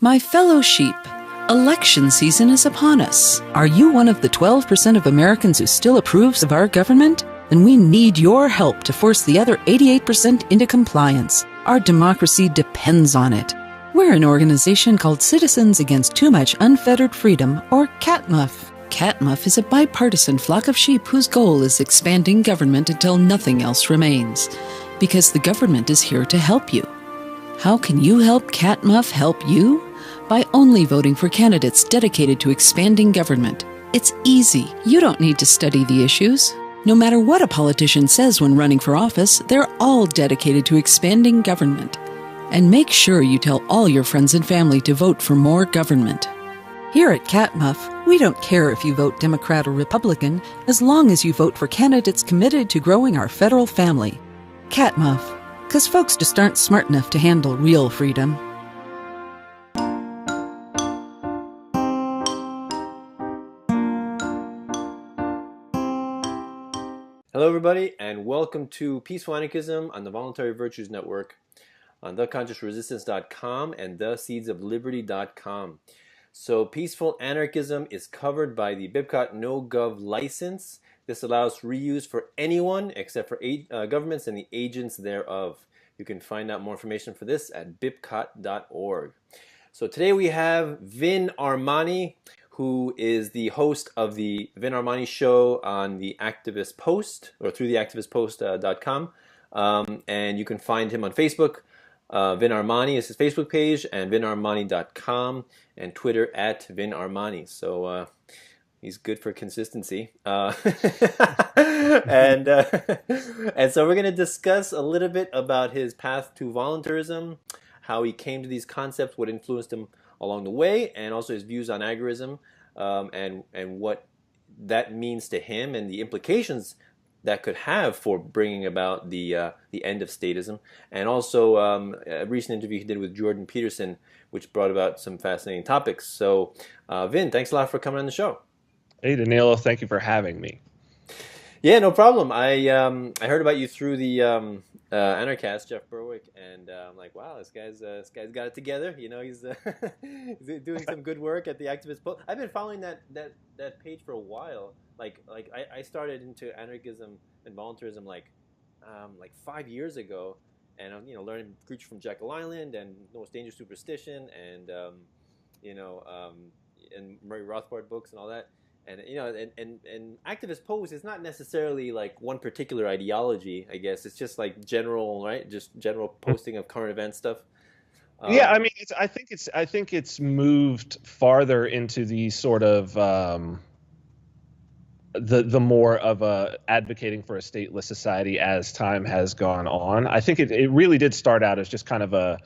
My fellow sheep, election season is upon us. Are you one of the 12% of Americans who still approves of our government? Then we need your help to force the other 88% into compliance. Our democracy depends on it. We're an organization called Citizens Against Too Much Unfettered Freedom, or CATMUF. CATMUF is a bipartisan flock of sheep whose goal is expanding government until nothing else remains. Because the government is here to help you. How can you help CATMUF help you? By only voting for candidates dedicated to expanding government. It's easy. You don't need to study the issues. No matter what a politician says when running for office, they're all dedicated to expanding government. And make sure you tell all your friends and family to vote for more government. Here at CATMUF, we don't care if you vote Democrat or Republican, as long as you vote for candidates committed to growing our federal family. CATMUF. Because folks just aren't smart enough to handle real freedom. Hello everybody, and welcome to Peaceful Anarchism on the Voluntary Virtues Network on theconsciousresistance.com and theseedsofliberty.com. So peaceful anarchism is covered by the BibCot No-Gov license. This allows reuse for anyone except for governments and the agents thereof. You can find out more information for this at bibcot.org. So today we have Vin Armani, who is the host of the Vin Armani show on the Activist Post, or through the activistpost.com. And you can find him on Facebook. Vin Armani is his Facebook page, and vinarmani.com, and Twitter at Vin Armani. So he's good for consistency. And so we're going to discuss a little bit about his path to voluntarism, how he came to these concepts, what influenced him along the way, and also his views on agorism, and what that means to him and the implications that could have for bringing about the end of statism, and also a recent interview he did with Jordan Peterson, which brought about some fascinating topics. So Vin, thanks a lot for coming on the show. Hey Danilo, thank you for having me. Yeah, no problem. I heard about you through the Anarchast, Jeff Berwick, and I'm like, wow, this guy's got it together. You know, he's doing some good work at the Activist Post. I've been following that page for a while. Like I started into anarchism and voluntarism like 5 years ago, and I'm learning Creature from Jekyll Island and Most Dangerous Superstition, and and Murray Rothbard books and all that. And and activist pose is not necessarily like one particular ideology. I guess it's just like general, right? Just general posting of current event stuff. Yeah, I mean, I think it's moved farther into the sort of the more of a advocating for a stateless society as time has gone on. I think it really did start out as just kind of a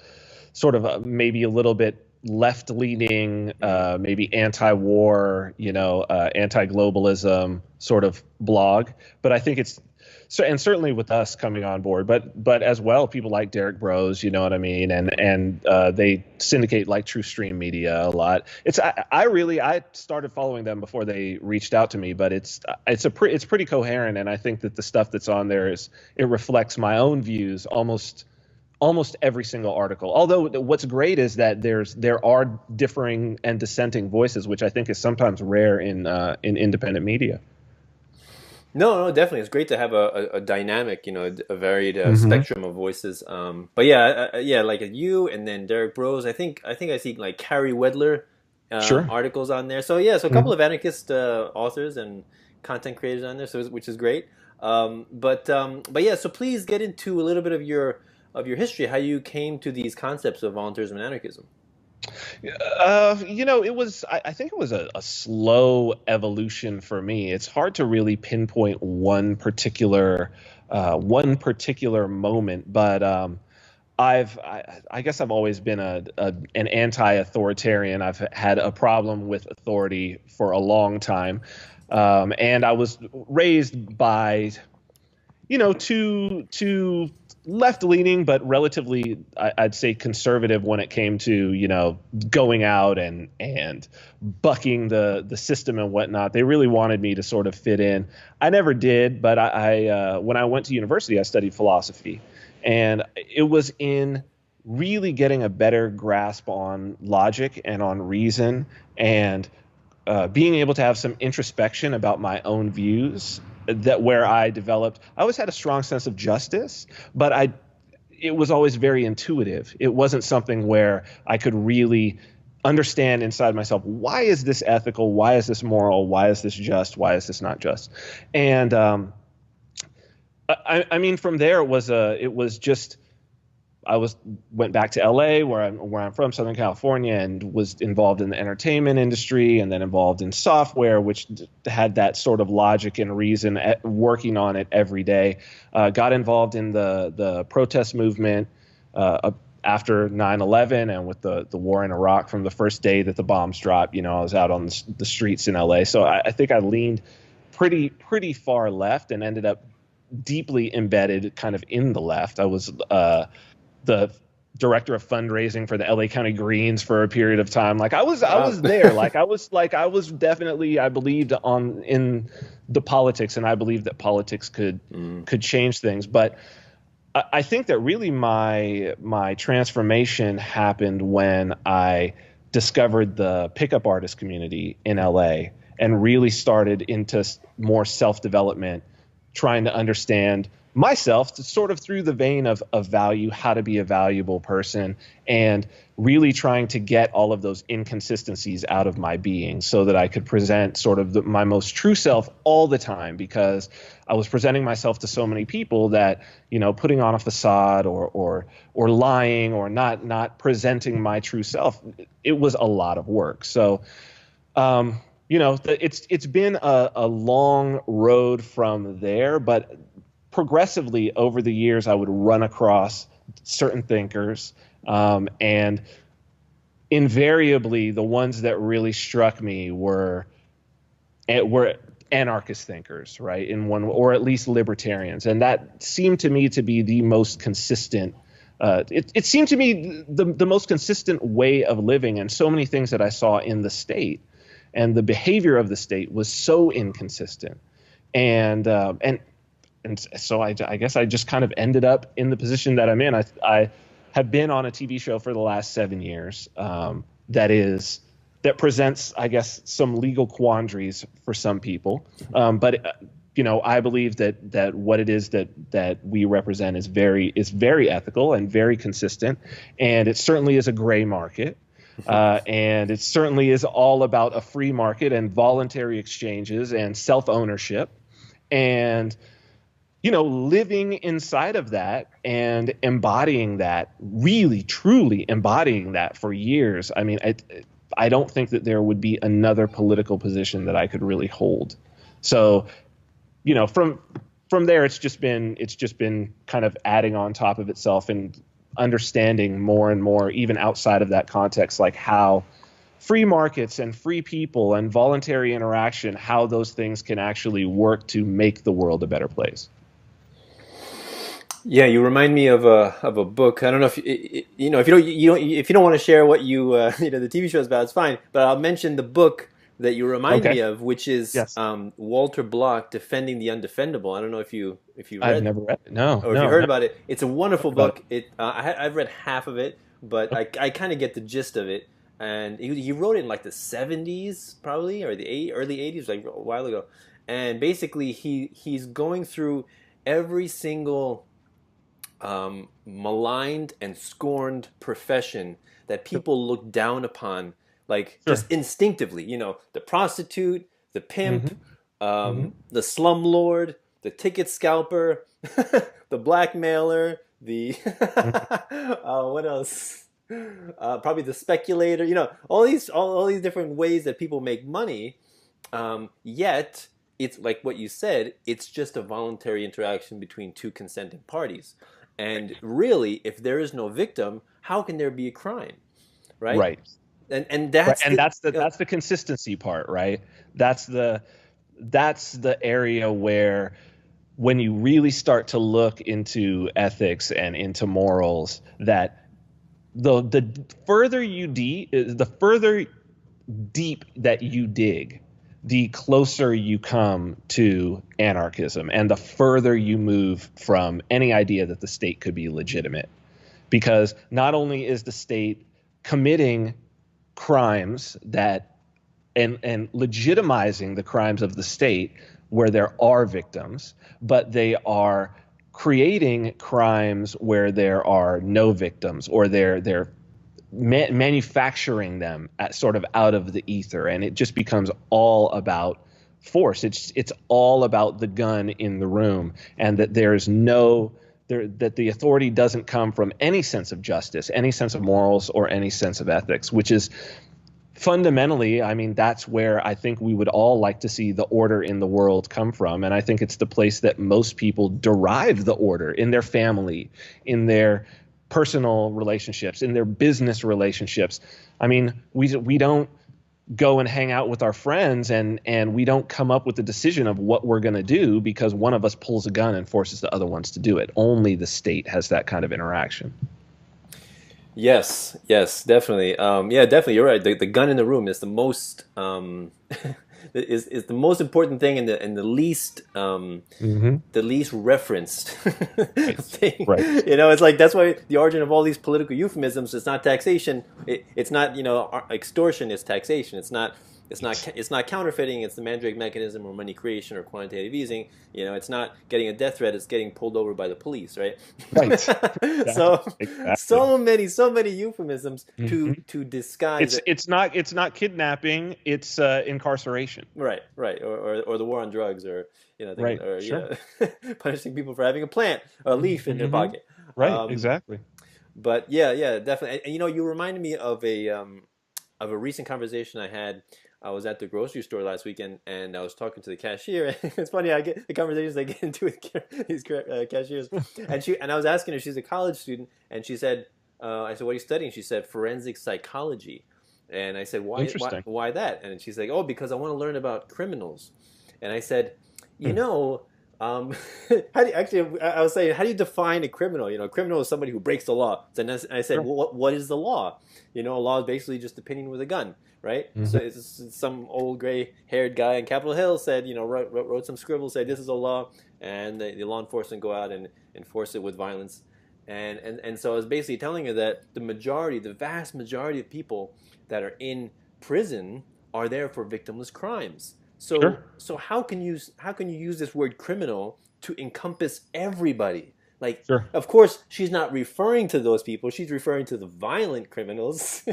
sort of maybe a little bit left-leaning, maybe anti-war, anti-globalism sort of blog. But I think it's so, and certainly with us coming on board, but as well, people like Derek Bros, you know what I mean, and they syndicate like True Stream Media a lot. I started following them before they reached out to me, but it's pretty coherent, and I think that the stuff that's on there it reflects my own views almost every single article. Although what's great is that there are differing and dissenting voices, which I think is sometimes rare in independent media. No, definitely. It's great to have a dynamic, a varied spectrum of voices. But yeah, like you and then Derek Bros. I think I see like Carrie Wedler articles on there. So yeah, so a couple of anarchist authors and content creators on there, which is great. But yeah, so please get into a little bit of your history, how you came to these concepts of voluntarism and anarchism. I think it was a slow evolution for me. It's hard to really pinpoint one particular moment, but I guess I've always been an anti-authoritarian. I've had a problem with authority for a long time, and I was raised by two left-leaning, but relatively, I'd say, conservative when it came to, going out and bucking the system and whatnot. They really wanted me to sort of fit in. I never did, but I when I went to university, I studied philosophy. And it was in really getting a better grasp on logic and on reason, and being able to have some introspection about my own views, that where I always had a strong sense of justice, but it was always very intuitive. It wasn't something where I could really understand inside myself, why is this ethical? Why is this moral? Why is this just? Why is this not just? And I mean, from there, it was just, went back to LA, where I'm from, Southern California, and was involved in the entertainment industry, and then involved in software, which had that sort of logic and reason, working on it every day. Got involved in the protest movement after 9/11, and with the war in Iraq. From the first day that the bombs dropped, I was out on the streets in LA. So I think I leaned pretty far left, and ended up deeply embedded kind of in the left. I was the director of fundraising for the LA County Greens for a period of time. Like I was there. I was definitely, I believed in the politics, and I believed that politics could change things. But I think that really my transformation happened when I discovered the pickup artist community in LA, and really started into more self-development, trying to understand myself, sort of through the vein of value, how to be a valuable person, and really trying to get all of those inconsistencies out of my being, so that I could present sort of my most true self all the time, because I was presenting myself to so many people that, putting on a facade or lying, or not presenting my true self, it was a lot of work. So, it's been a long road from there, but progressively over the years, I would run across certain thinkers, and invariably the ones that really struck me were anarchist thinkers, right? Or at least libertarians. And that seemed to me to be the most consistent, it seemed to me the most consistent way of living. And so many things that I saw in the state and the behavior of the state was so inconsistent. And so I guess I just kind of ended up in the position that I'm in. I have been on a TV show for the last 7 years that presents, I guess, some legal quandaries for some people. But I believe that what it is that we represent is very ethical and very consistent, and it certainly is a gray market. And it certainly is all about a free market and voluntary exchanges and self-ownership, and living inside of that and embodying that, really truly embodying that for years. I mean, I don't think that there would be another political position that I could really hold. So, from there, it's just been kind of adding on top of itself, and understanding more and more, even outside of that context, like how free markets and free people and voluntary interaction, how those things can actually work to make the world a better place. Yeah, you remind me of a book. I don't know if if you don't want to share what the TV show is about, it's fine. But I'll mention the book that you remind me of, which is Yes. Walter Block, Defending the Undefendable. I don't know if you read. I've never read it. No. Or if you heard about it. It's a wonderful book. I've read half of it, but I kind of get the gist of it. And he wrote it in like the 70s, probably, or the early 80s, like a while ago. And basically, he's going through every single maligned and scorned profession that people look down upon, like just instinctively. The prostitute, the pimp, the slumlord, the ticket scalper, the blackmailer, the what else? Probably the speculator. All these different ways that people make money. Yet it's like what you said. It's just a voluntary interaction between two consenting parties. And really, if there is no victim, how can there be a crime, right? Right. And that's that's the consistency part, right? That's the area where, when you really start to look into ethics and into morals, that the further deep that you dig, the closer you come to anarchism, and the further you move from any idea that the state could be legitimate. because not only is the state committing crimes that and legitimizing the crimes of the state where there are victims, but they are creating crimes where there are no victims, or they're manufacturing them at sort of out of the ether, and it just becomes all about force. It's all about the gun in the room, and that that the authority doesn't come from any sense of justice, any sense of morals, or any sense of ethics, which is fundamentally, I mean, that's where I think we would all like to see the order in the world come from. And I think it's the place that most people derive the order, in their family, in their personal relationships, in their business relationships. I mean, we don't go and hang out with our friends and we don't come up with the decision of what we're going to do because one of us pulls a gun and forces the other ones to do it. Only the state has that kind of interaction. Yes, definitely. Yeah, definitely. You're right. The gun in the room is the most is the most important thing, and the least the least referenced thing. Right. You know, it's like that's why the origin of all these political euphemisms is not taxation. It's not extortion. It's taxation. It's not counterfeiting. It's the Mandrake mechanism or money creation or quantitative easing. You know, it's not getting a death threat. It's getting pulled over by the police, right? Right. So many euphemisms to disguise. It's not kidnapping. It's incarceration. Right. Or the war on drugs, or right. Or sure. punishing people for having a plant or a leaf in their pocket. Right. Exactly. But yeah, definitely. And you reminded me of a recent conversation I had. I was at the grocery store last weekend, and I was talking to the cashier. It's funny, I get the conversations I get into with these cashiers. And I was asking her, she's a college student, and she said, I said, what are you studying? She said, forensic psychology. And I said, why that? And she's like, oh, because I want to learn about criminals. And I said, how do you, I was saying, how do you define a criminal? A criminal is somebody who breaks the law. And I said, well, what is the law? A law is basically just opinion with a gun, right? Mm-hmm. So it's some old gray-haired guy in Capitol Hill said, wrote some scribble, said this is a law, and the law enforcement go out and enforce it with violence. And so I was basically telling her that the vast majority of people that are in prison are there for victimless crimes. So how can you use this word criminal to encompass everybody? Like, Of course, she's not referring to those people. She's referring to the violent criminals,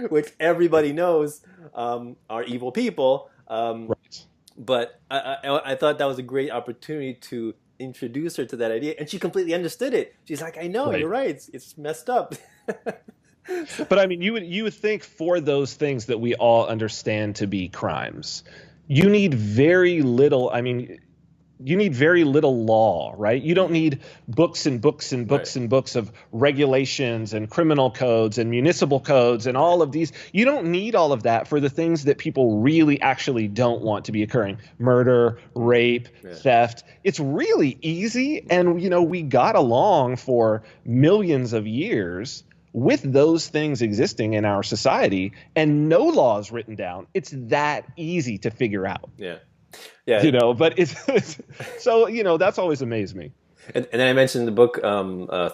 which everybody knows are evil people. Right. But I thought that was a great opportunity to introduce her to that idea, and she completely understood it. She's like, I know, You're right. It's messed up. But I mean, you would think for those things that we all understand to be crimes, you need very little. I mean, you need very little law, right? You don't need books and books and books and books of regulations and criminal codes and municipal codes and all of these. You don't need all of that for the things that people really actually don't want to be occurring. Murder, rape, theft. It's really easy. And, we got along for millions of years with those things existing in our society and no laws written down. It's that easy to figure out. Yeah. But it's so, that's always amazed me. And then I mentioned in the book,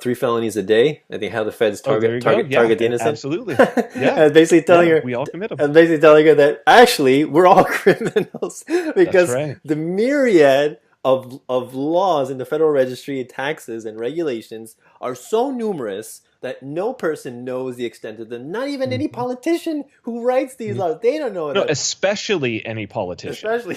3 felonies a day. I think how the feds target the innocent. Absolutely. Yeah. And basically telling her, we all commit them. And basically telling her that actually we're all criminals because the myriad of laws in the Federal Registry and taxes and regulations are so numerous that no person knows the extent of them. Not even any politician who writes these laws. They don't know. No, especially any politician.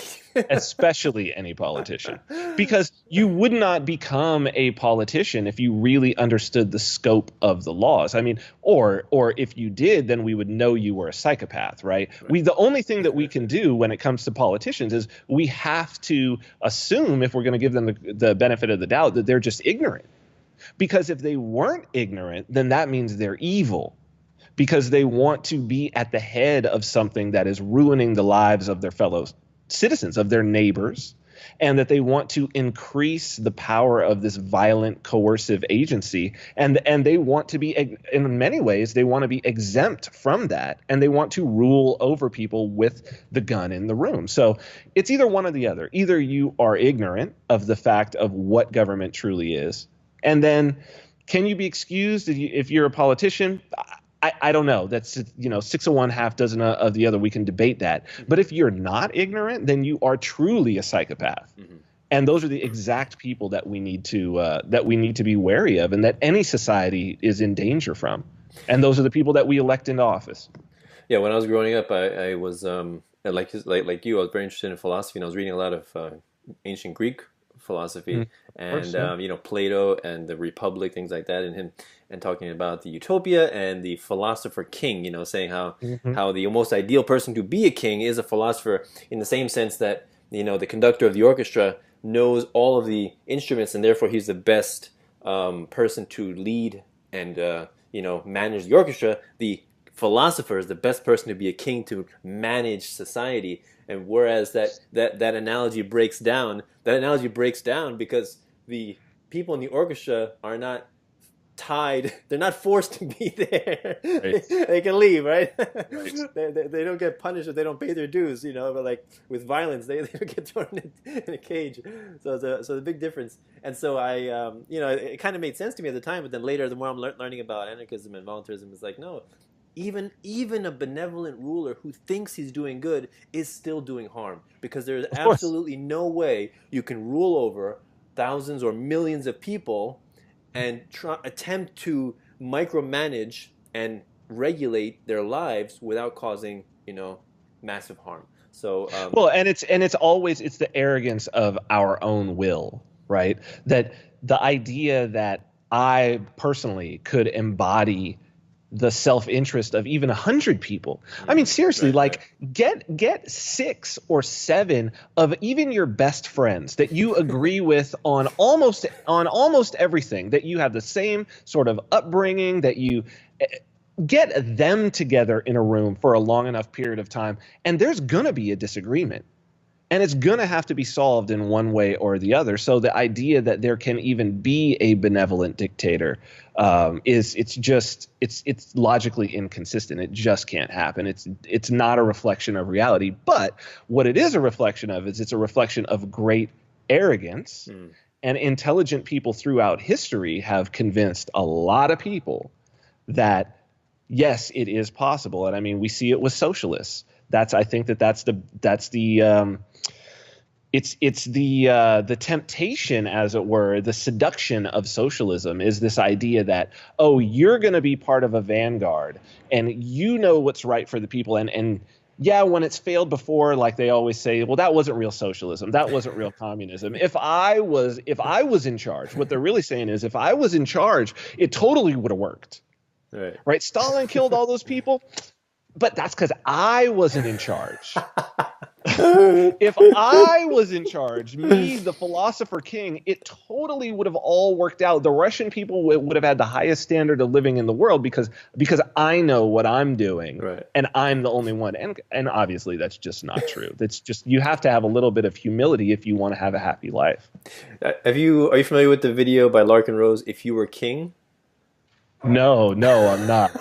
Especially any politician. Because you would not become a politician if you really understood the scope of the laws. I mean, or if you did, then we would know you were a psychopath, right? The only thing that we can do when it comes to politicians is we have to assume, if we're going to give them the benefit of the doubt, that they're just ignorant. Because if they weren't ignorant, then that means they're evil, because they want to be at the head of something that is ruining the lives of their fellow citizens, of their neighbors, and that they want to increase the power of this violent, coercive agency. And they want to be, in many ways, they want to be exempt from that, and they want to rule over people with the gun in the room. So it's either one or the other. Either you are ignorant of the fact of what government truly is, and then Can you be excused if you're a politician? I don't know. That's, 6 of one, half dozen of the other. We can debate that. But if you're not ignorant, then you are truly a psychopath. And those are the exact people that we need to be wary of, and that any society is in danger from. And those are the people that we elect into office. Yeah, when I was growing up, I was like you. I was very interested in philosophy, and I was reading a lot of ancient Greek philosophy, and Plato and the Republic, things like that, and talking about the utopia and the philosopher king. Saying how the most ideal person to be a king is a philosopher, in the same sense that the conductor of the orchestra knows all of the instruments, and therefore he's the best person to lead and manage the orchestra. The philosopher is the best person to be a king, to manage society. And whereas that analogy breaks down, because the people in the orchestra are not tied, they're not forced to be there. Right. They can leave, right? They don't get punished if they don't pay their dues, but like with violence, they don't get thrown in a cage. So the big difference. And so I, it kind of made sense to me at the time, but then later, the more I'm learning about anarchism and voluntarism, it's like, no, even a benevolent ruler who thinks he's doing good is still doing harm, because there's absolutely no way you can rule over thousands or millions of people and attempt to micromanage and regulate their lives without causing, massive harm. So and it's always the arrogance of our own will, right? That the idea that I personally could embody the self-interest of even 100 people. I mean, seriously, get 6 or 7 of even your best friends that you agree with on almost everything, that you have the same sort of upbringing, that you get them together in a room for a long enough period of time, and there's going to be a disagreement. And it's going to have to be solved in one way or the other. So the idea that there can even be a benevolent dictator it's logically inconsistent. It just can't happen. It's not a reflection of reality. But what it is a reflection of is it's a reflection of great arrogance. And intelligent people throughout history have convinced a lot of people that, yes, it is possible. And I mean, we see it with socialists. I think that's the temptation, as it were, the seduction of socialism is this idea that, oh, you're going to be part of a vanguard and you know what's right for the people. And yeah, when it's failed before, like they always say, well, that wasn't real socialism. That wasn't real communism. If I was in charge, what they're really saying is, if I was in charge, it totally would have worked. Right? Stalin killed all those people, but that's because I wasn't in charge. If I was in charge, me, the philosopher king, it totally would have all worked out. The Russian people would have had the highest standard of living in the world because I know what I'm doing, and I'm the only one. And obviously that's just not true. That's just, you have to have a little bit of humility if you want to have a happy life. Are you familiar with the video by Larken Rose, "If You Were King"? No, I'm not.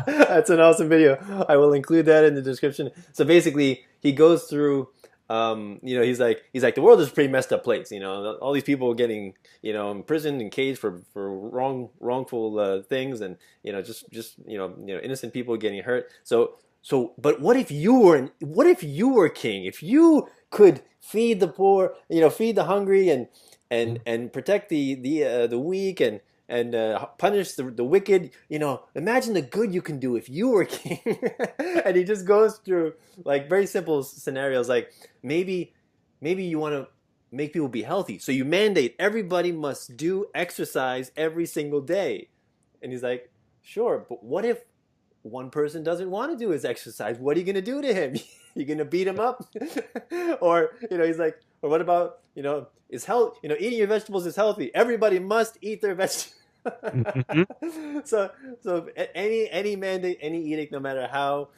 That's an awesome video. I will include that in the description. So basically, he goes through, he's like, the world is a pretty messed up place. All these people getting, imprisoned and caged for wrongful things, and innocent people getting hurt. But what if you were king? If you could feed the poor, feed the hungry, and protect the weak, and punish the wicked. Imagine the good you can do if you were king. And he just goes through like very simple scenarios, like maybe you want to make people be healthy, so you mandate everybody must do exercise every single day. And he's like, sure, but what if one person doesn't want to do his exercise? What are you going to do to him? You're going to beat him up? Or he's like, or what about is health? Eating your vegetables is healthy. Everybody must eat their vegetables. So any mandate, any edict, no matter how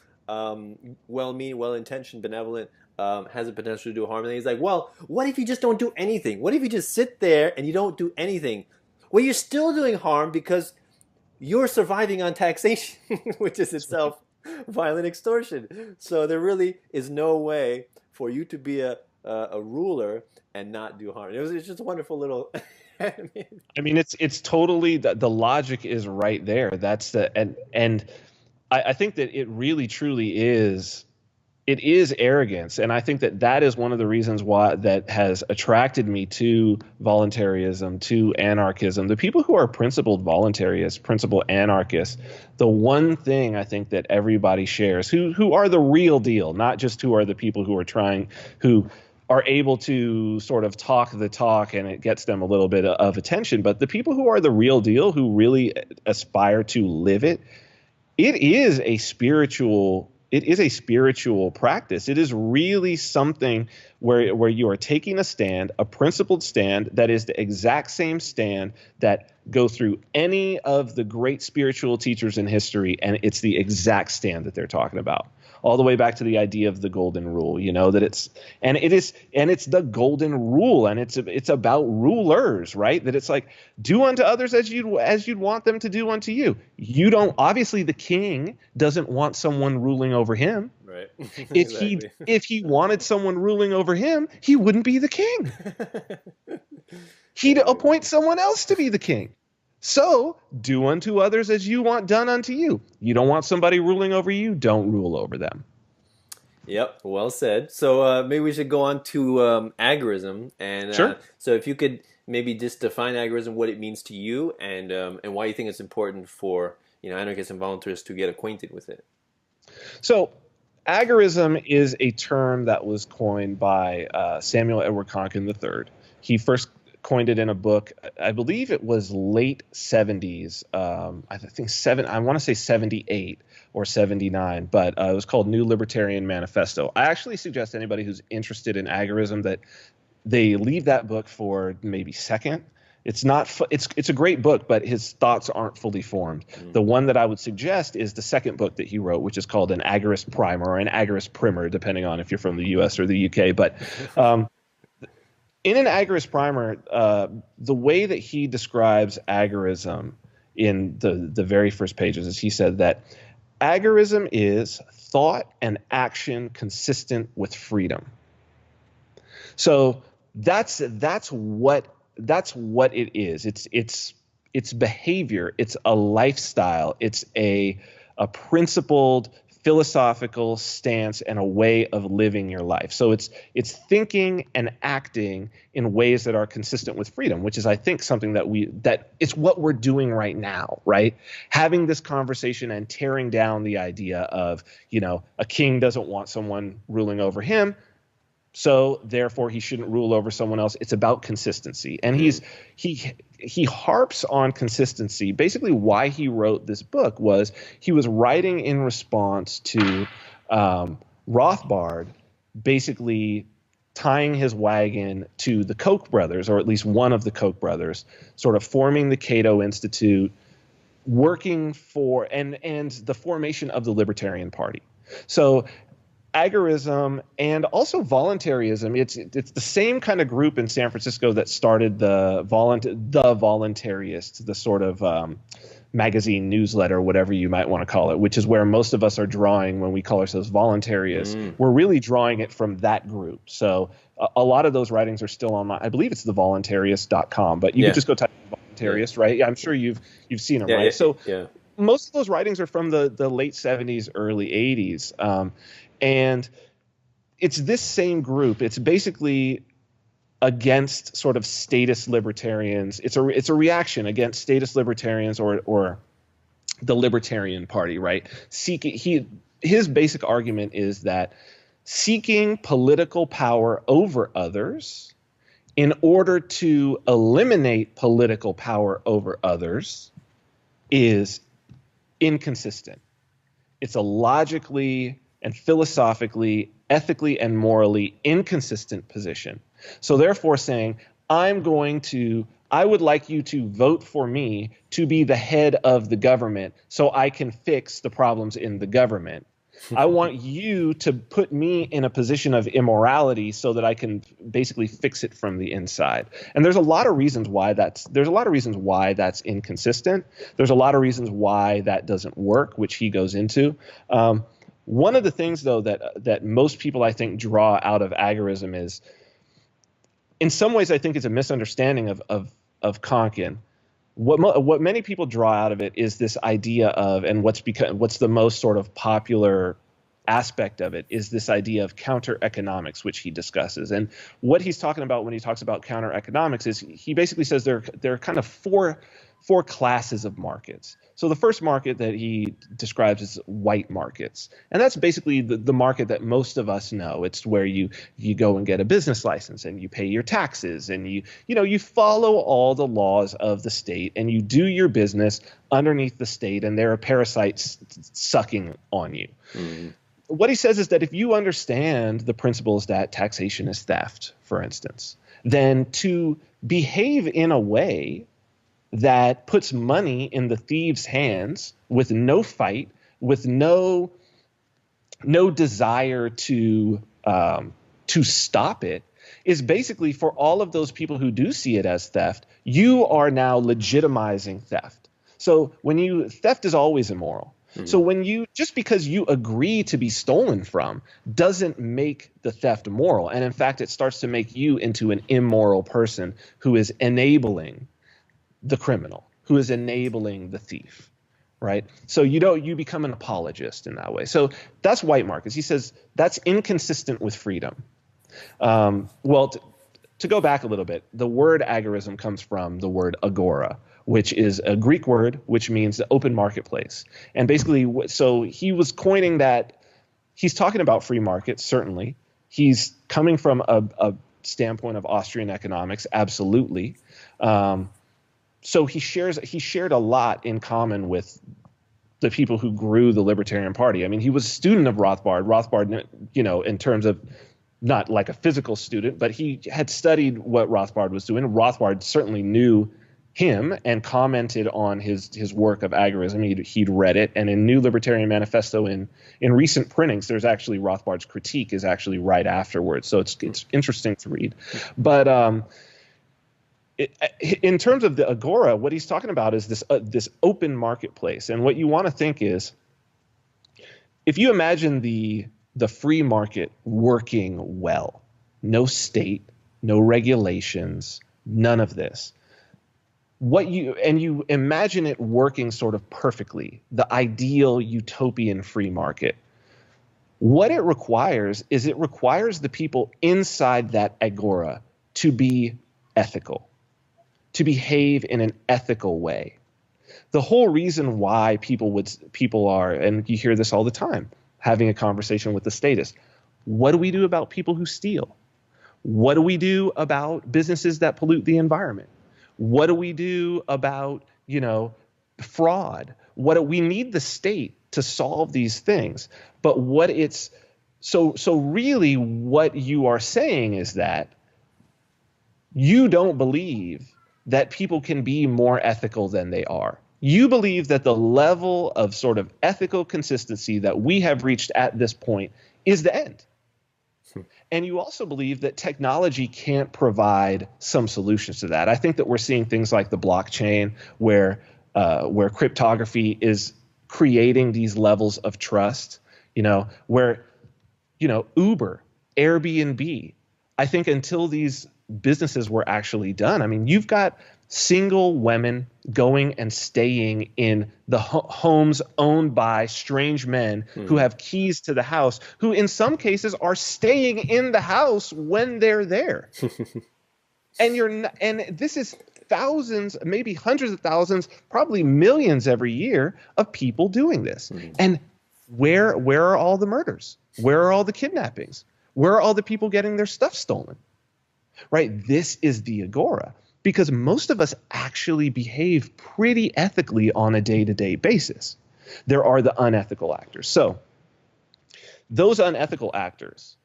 well-intentioned, benevolent, has the potential to do harm. And he's like, well, what if you just don't do anything? What if you just sit there and you don't do anything? Well, you're still doing harm because you're surviving on taxation, which is itself violent extortion. So there really is no way for you to be a ruler and not do harm. It's just a wonderful little I mean, it's totally the logic is right there. That's and I think that it really truly is. It is arrogance, and I think that that is one of the reasons why that has attracted me to voluntarism, to anarchism. The people who are principled voluntarists, principled anarchists, the one thing I think that everybody shares, who are the real deal, not just who are the people who are able to sort of talk the talk and it gets them a little bit of attention, but the people who are the real deal, who really aspire to live it, it is a spiritual practice. It is really something where you are taking a stand, a principled stand that is the exact same stand that go through any of the great spiritual teachers in history, and it's the exact stand that they're talking about. All the way back to the idea of the golden rule, that it's the golden rule, and it's about rulers, right? That it's like, do unto others as you'd want them to do unto you. You don't, obviously the king doesn't want someone ruling over him. Right. If he wanted someone ruling over him, he wouldn't be the king. He'd appoint someone else to be the king. So do unto others as you want done unto you. You don't want somebody ruling over you, don't rule over them. Yep, well said. So maybe we should go on to agorism. And sure. So if you could maybe just define agorism, what it means to you, and why you think it's important for anarchists and voluntarists to get acquainted with it. So agorism is a term that was coined by Samuel Edward Konkin III. He first coined it in a book, I believe it was late 70s, I want to say 78 or 79, but it was called New Libertarian Manifesto. I actually suggest anybody who's interested in agorism that they leave that book for maybe second. It's not. It's a great book, but his thoughts aren't fully formed. The one that I would suggest is the second book that he wrote, which is called an Agorist Primer or an Agorist Primer, depending on if you're from the U.S. or the U.K. But in an Agorist Primer, the way that he describes agorism in the very first pages is he said that agorism is thought and action consistent with freedom. So that's what it is. It's behavior. It's a lifestyle. It's a principled philosophical stance and a way of living your life. So it's thinking and acting in ways that are consistent with freedom, which is, I think, something that it's what we're doing right now, right? Having this conversation and tearing down the idea of, a king doesn't want someone ruling over him, so therefore he shouldn't rule over someone else. It's about consistency. And he harps on consistency. Basically why he wrote this book was he was writing in response to Rothbard basically tying his wagon to the Koch brothers, or at least one of the Koch brothers, sort of forming the Cato Institute, working for and the formation of the Libertarian Party. So agorism and also voluntarism, it's the same kind of group in San Francisco that started the Voluntarists, the sort of magazine newsletter, whatever you might want to call it, which is where most of us are drawing when we call ourselves voluntarists. We're really drawing it from that group. So a lot of those writings are still online. I believe it's thevoluntarist.com, but you can just go type voluntarist, right? Yeah, I'm sure you've seen them, right? So most of those writings are from the late 70s, early 80s. And it's this same group. It's basically against sort of statist libertarians. It's a reaction against statist libertarians or the Libertarian Party, right? His basic argument is that seeking political power over others in order to eliminate political power over others is inconsistent. It's a logically and philosophically, ethically, and morally inconsistent position. So therefore saying, I would like you to vote for me to be the head of the government so I can fix the problems in the government. I want you to put me in a position of immorality so that I can basically fix it from the inside. And there's a lot of reasons why that's inconsistent. There's a lot of reasons why that doesn't work, which he goes into. One of the things, though, that most people, I think, draw out of agorism is, in some ways, I think it's a misunderstanding of of Konkin, what many people draw out of it is this idea of, and what's the most sort of popular aspect of it is this idea of counter economics, which he discusses. And what he's talking about when he talks about counter economics is he basically says there are kind of four classes of markets. So the first market that he describes is white markets. And that's basically the market that most of us know. It's where you go and get a business license and you pay your taxes and you follow all the laws of the state and you do your business underneath the state, and there are parasites sucking on you. Mm-hmm. What he says is that if you understand the principles that taxation is theft, for instance, then to behave in a way that puts money in the thieves' hands with no fight, with no desire to stop it, is basically, for all of those people who do see it as theft, you are now legitimizing theft. So theft is always immoral. Mm-hmm. So just because you agree to be stolen from doesn't make the theft moral. And in fact, it starts to make you into an immoral person who is enabling the criminal, who is enabling the thief, right? So you become an apologist in that way. So that's white markets. He says that's inconsistent with freedom. To go back a little bit, the word agorism comes from the word agora, which is a Greek word which means the open marketplace. And basically, so he was coining that. He's talking about free markets, certainly. He's coming from a standpoint of Austrian economics, absolutely. So he shared a lot in common with the people who grew the Libertarian Party. I mean, he was a student of Rothbard. Rothbard, in terms of not like a physical student, but he had studied what Rothbard was doing. Rothbard certainly knew him and commented on his work of agorism. He'd read it, and in New Libertarian Manifesto in recent printings, there's actually Rothbard's critique is actually right afterwards. So it's interesting to read, but in terms of the agora, what he's talking about is this open marketplace. And what you want to think is, if you imagine the free market working well, no state, no regulations, none of this, you imagine it working sort of perfectly, the ideal utopian free market, what it requires is the people inside that agora to be ethical, to behave in an ethical way. The whole reason why people are, and you hear this all the time, having a conversation with the statists, what do we do about people who steal? What do we do about businesses that pollute the environment? What do we do about, fraud? We need the state to solve these things. But so really what you are saying is that you don't believe that people can be more ethical than they are. You believe that the level of sort of ethical consistency that we have reached at this point is the end. And you also believe that technology can't provide some solutions to that. I think that we're seeing things like the blockchain where cryptography is creating these levels of trust, where, Uber, Airbnb, I think until these businesses were actually done, I mean, you've got single women going and staying in the homes owned by strange men who have keys to the house, who in some cases are staying in the house when they're there. And this is thousands, maybe hundreds of thousands, probably millions every year of people doing this. And where are all the murders? Where are all the kidnappings? Where are all the people getting their stuff stolen? Right? This is the agora, because most of us actually behave pretty ethically on a day-to-day basis. There are the unethical actors. So those unethical actors,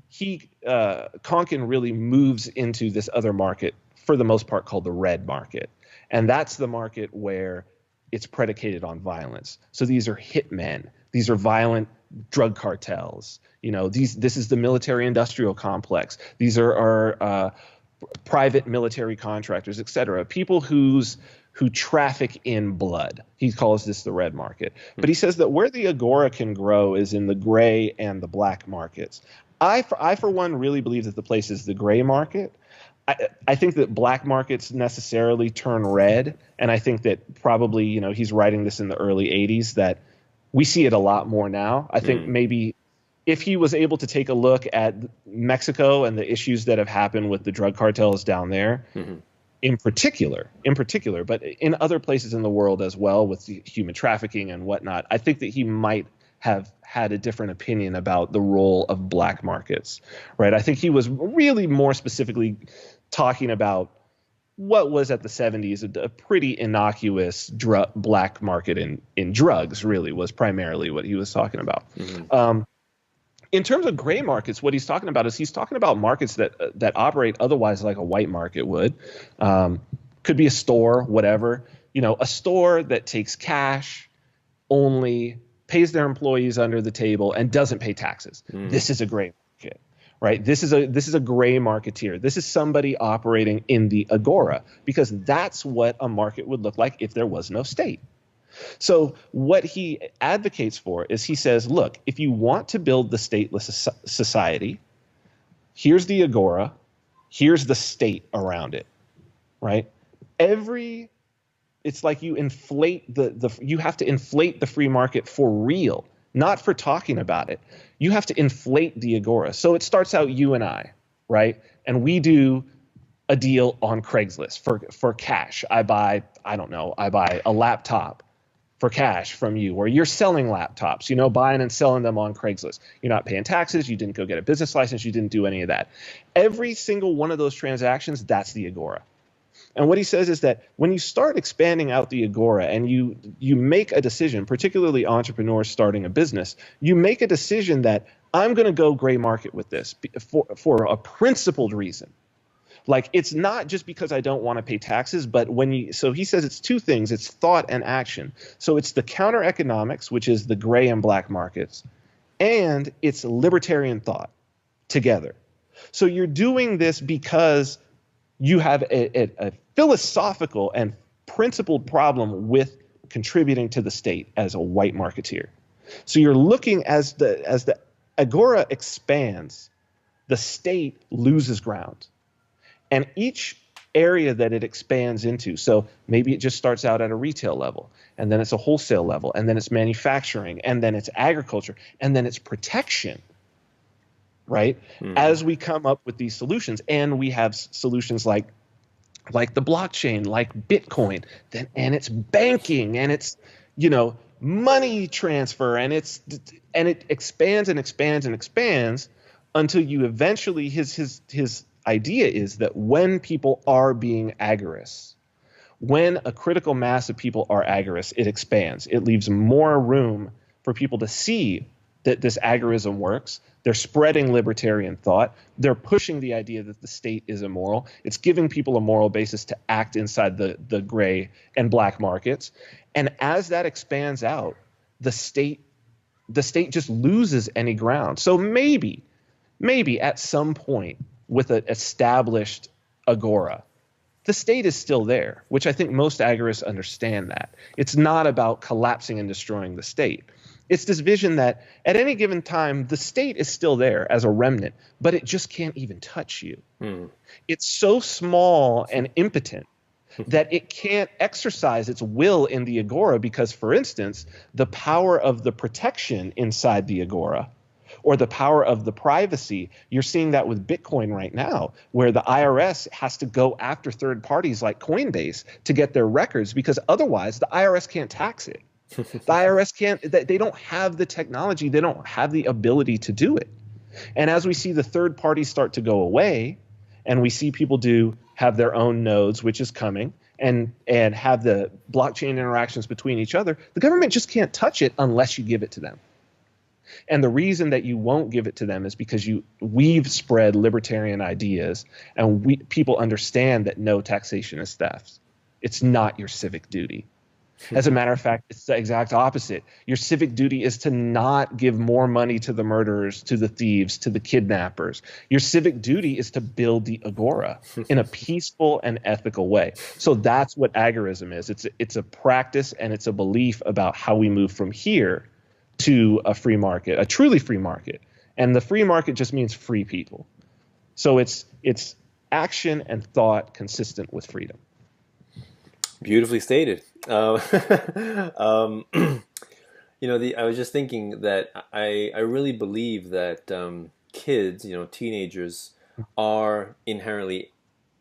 Konkin really moves into this other market, for the most part, called the red market. And that's the market where it's predicated on violence. So these are hitmen. These are violent drug cartels. This is the military-industrial complex. These are private military contractors, et cetera, people who traffic in blood. He calls this the red market. But he says that where the agora can grow is in the gray and the black markets. I for one, really believe that the place is the gray market. I think that black markets necessarily turn red, and I think that probably, you know, he's writing this in the early 80s, that we see it a lot more now. I think maybe if he was able to take a look at Mexico and the issues that have happened with the drug cartels down there, in particular, but in other places in the world as well with the human trafficking and whatnot, I think that he might have had a different opinion about the role of black markets, right? I think he was really more specifically talking about what was at the 70s a pretty innocuous black market in drugs, really was primarily what he was talking about. In terms of gray markets, what he's talking about is he's talking about markets that operate otherwise like a white market would. Could be a store, whatever. You know, a store that takes cash only, pays their employees under the table, and doesn't pay taxes. This is a gray market, right? This is a gray marketeer. This is somebody operating in the agora, because that's what a market would look like if there was no state. So what he advocates for is, he says, look, if you want to build the stateless society, here's the agora, here's the state around it, right? It's like you inflate you have to inflate the free market for real, not for talking about it. You have to inflate the agora. So it starts out you and I, right? And we do a deal on Craigslist for cash. I buy a laptop for cash from you, or you're selling laptops, you know, buying and selling them on Craigslist. You're not paying taxes. You didn't go get a business license. You didn't do any of that. Every single one of those transactions, that's the agora. And what he says is that when you start expanding out the agora and you make a decision, particularly entrepreneurs starting a business, you make a decision that I'm going to go gray market with this for a principled reason. Like, it's not just because I don't want to pay taxes, but so he says it's two things. It's thought and action. So it's the counter economics, which is the gray and black markets, and it's libertarian thought together. So you're doing this because you have a philosophical and principled problem with contributing to the state as a white marketeer. So you're looking, as the agora expands, the state loses ground. And each area that it expands into, so maybe it just starts out at a retail level, and then it's a wholesale level, and then it's manufacturing, and then it's agriculture, and then it's protection, right? As we come up with these solutions, and we have solutions like the blockchain, like Bitcoin, and it's banking, and it's, you know, money transfer, and it expands and expands and expands until you eventually, his idea is that when people are being agorists, when a critical mass of people are agorists, it expands. It leaves more room for people to see that this agorism works. They're spreading libertarian thought. They're pushing the idea that the state is immoral. It's giving people a moral basis to act inside the gray and black markets. And as that expands out, the state just loses any ground. So maybe at some point, with an established agora, the state is still there, which I think most agorists understand that. It's not about collapsing and destroying the state. It's this vision that at any given time, the state is still there as a remnant, but it just can't even touch you. It's so small and impotent that it can't exercise its will in the agora because, for instance, the power of the protection inside the agora, or the power of the privacy. You're seeing that with Bitcoin right now, where the IRS has to go after third parties like Coinbase to get their records, because otherwise the IRS can't tax it. The IRS can't, they don't have the technology, they don't have the ability to do it. And as we see the third parties start to go away, and we see people have their own nodes, which is coming, and have the blockchain interactions between each other, the government just can't touch it unless you give it to them. And the reason that you won't give it to them is because we've spread libertarian ideas, and people understand that no taxation is theft. It's not your civic duty. As a matter of fact, it's the exact opposite. Your civic duty is to not give more money to the murderers, to the thieves, to the kidnappers. Your civic duty is to build the agora in a peaceful and ethical way. So that's what agorism is. It's a practice, and it's a belief about how we move from here to a free market, a truly free market. And the free market just means free people. So it's action and thought consistent with freedom. Beautifully stated. I was just thinking that I really believe that kids, teenagers, are inherently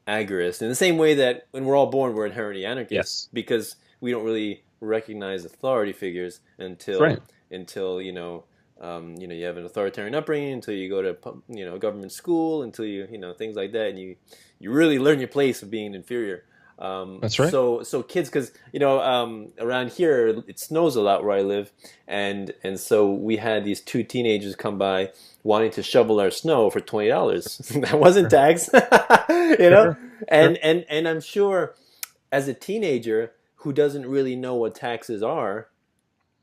agorists in the same way that when we're all born, we're inherently anarchists, because we don't really recognize authority figures until you have an authoritarian upbringing, until you go to government school, until you things like that, and you really learn your place of being inferior. That's right. So kids, because around here it snows a lot where I live, and so we had these two teenagers come by wanting to shovel our snow for $20. That wasn't tax, And I'm sure as a teenager who doesn't really know what taxes are,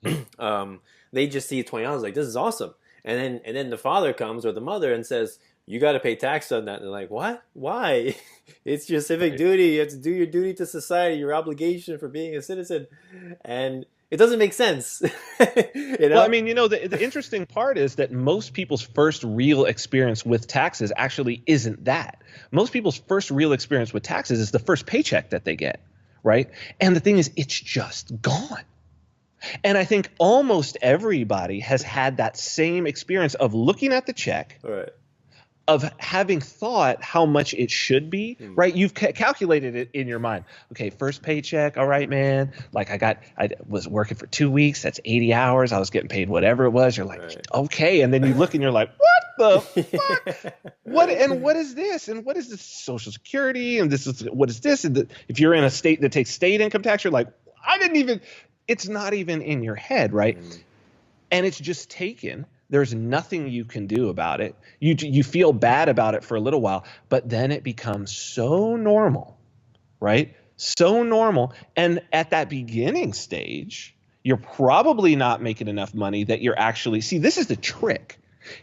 they just see $20 like, this is awesome, and then the father comes or the mother and says, you got to pay tax on that. And they're like, what? Why? It's your civic duty. You have to do your duty to society, your obligation for being a citizen. And it doesn't make sense. Well, I mean, the interesting part is that most people's first real experience with taxes actually isn't that. Most people's first real experience with taxes is the first paycheck that they get, right? And the thing is, it's just gone. And I think almost everybody has had that same experience of looking at the check, right, of having thought how much it should be, right? You've calculated it in your mind. Okay, first paycheck, all right, man. Like I was working for 2 weeks. That's 80 hours. I was getting paid whatever it was. You're like, right, okay. And then you look and you're like, what the fuck? What is this? And what is this Social Security? And what is this? And if you're in a state that takes state income tax, you're like, it's not even in your head, right? And it's just taken. There's nothing you can do about it. You feel bad about it for a little while, but then it becomes so normal, right? So normal. And at that beginning stage, you're probably not making enough money that you're actually – see, this is the trick.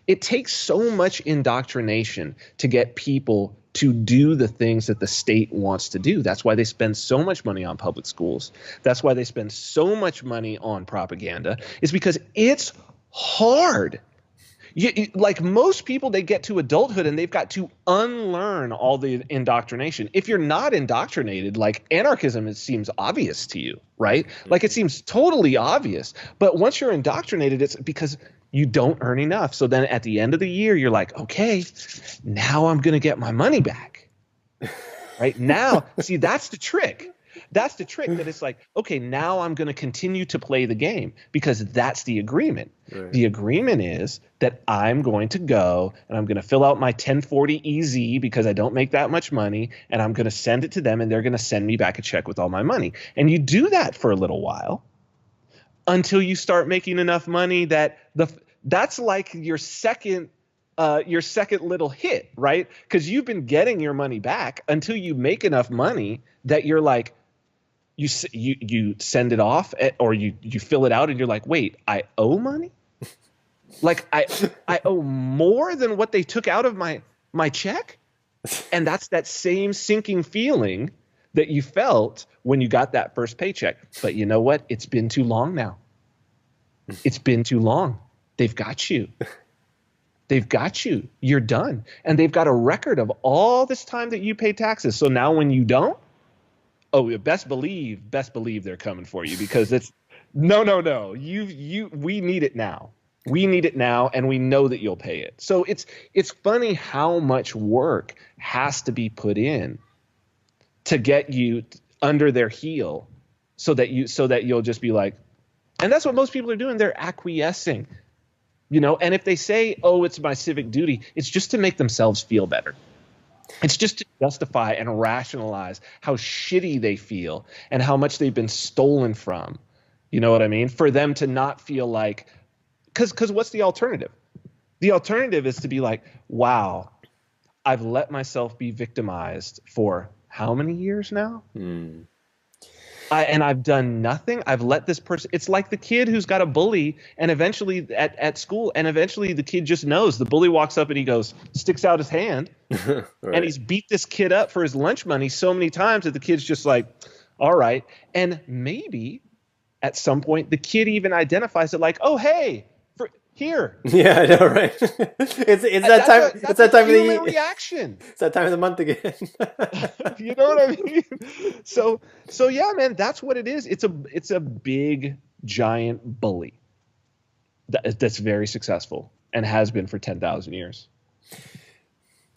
It takes so much indoctrination to get people to do the things that the state wants to do. That's why they spend so much money on public schools. That's why they spend so much money on propaganda. It's because it's – hard. Like most people, they get to adulthood and they've got to unlearn all the indoctrination. If you're not indoctrinated, like anarchism, it seems obvious to you, right? Like it seems totally obvious. But once you're indoctrinated, it's because you don't earn enough. So then at the end of the year, you're like, okay, now I'm going to get my money back. Right now, see, that's the trick. That's the trick, that it's like, okay, now I'm going to continue to play the game because that's the agreement. Right. The agreement is that I'm going to go and I'm going to fill out my 1040 EZ because I don't make that much money, and I'm going to send it to them and they're going to send me back a check with all my money. And you do that for a little while until you start making enough money that's like your second little hit, right? Because you've been getting your money back until you make enough money that you're like, you send it off or you fill it out and you're like, wait, I owe money? Like I owe more than what they took out of my check? And that's that same sinking feeling that you felt when you got that first paycheck. But you know what? It's been too long now. It's been too long. They've got you. They've got you. You're done. And they've got a record of all this time that you pay taxes. So now when you don't, best believe they're coming for you, because it's no. We need it now. We need it now, and we know that you'll pay it. So it's funny how much work has to be put in to get you under their heel, so that you'll just be like, and that's what most people are doing. They're acquiescing, and if they say, oh, it's my civic duty, it's just to make themselves feel better. It's just to justify and rationalize how shitty they feel and how much they've been stolen from. You know what I mean? For them to not feel like, because what's the alternative? The alternative is to be like, wow, I've let myself be victimized for how many years now? And I've done nothing. I've let this person. It's like the kid who's got a bully, and eventually at school, and eventually the kid just knows. The bully walks up and he goes, sticks out his hand, right, and he's beat this kid up for his lunch money so many times that the kid's just like, all right. And maybe at some point the kid even identifies it like, oh, hey, here. Yeah, I know, right? It's that time. It's that time of the reaction. It's that time of the month again. You know what I mean? So yeah, man, that's what it is. It's a big giant bully that's very successful and has been for 10,000 years.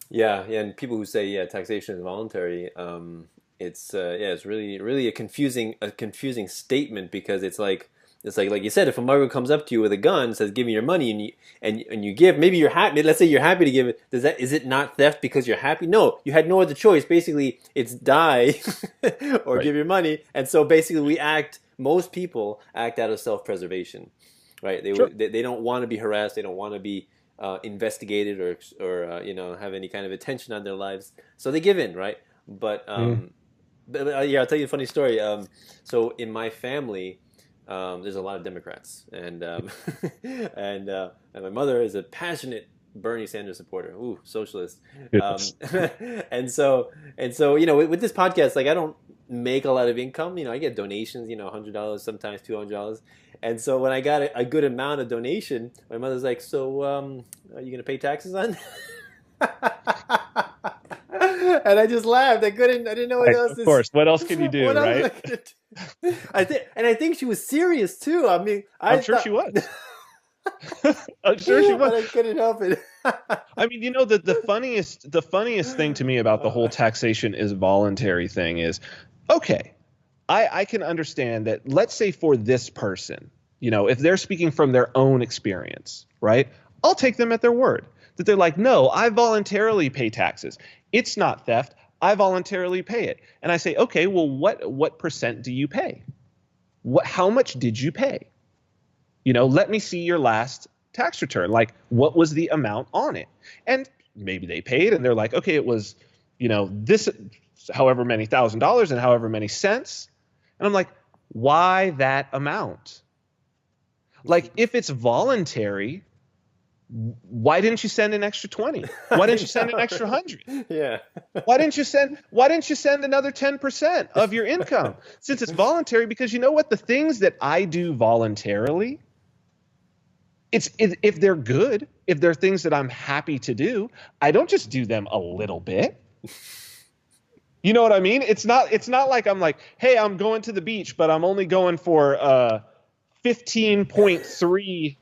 Yeah, and people who say taxation is voluntary, it's really a confusing statement, because it's like you said, if a mugger comes up to you with a gun and says, "Give me your money," and you give, maybe you're happy. Let's say you're happy to give it. Is it not theft because you're happy? No, you had no other choice. Basically, it's die or right. Give your money. And so basically, most people act out of self-preservation, right? They don't want to be harassed. They don't want to be investigated or have any kind of attention on their lives. So they give in, right? But I'll tell you a funny story. So in my family, there's a lot of Democrats, and and my mother is a passionate Bernie Sanders supporter. Ooh, socialist. And so with this podcast, like, I don't make a lot of income. I get donations, $100, sometimes $200. And so when I got a good amount of donation, my mother's like, "So, are you gonna pay taxes on?" And I just laughed. I didn't know what else. Of course, what else can you do, right? I think she was serious too. I mean, I'm sure she was. I'm sure she was. But I couldn't help it. I mean, the funniest thing to me about the whole taxation is voluntary thing is, okay, I can understand that. Let's say for this person, if they're speaking from their own experience, right? I'll take them at their word that they're like, "No, I voluntarily pay taxes. It's not theft. I voluntarily pay it." And I say, "Okay, well, what percent do you pay? How much did you pay? Let me see your last tax return. Like, what was the amount on it?" And maybe they paid, and they're like, "Okay, it was, this however many $1,000 and however many cents." And I'm like, "Why that amount? Like, if it's voluntary, why didn't you send an extra 20? Why didn't you send an extra 100? Yeah. Why didn't you send another 10% of your income since it's voluntary?" Because you know what? The things that I do voluntarily, if they're good, if they're things that I'm happy to do, I don't just do them a little bit. You know what I mean? It's not like I'm like, "Hey, I'm going to the beach, but I'm only going for 15.3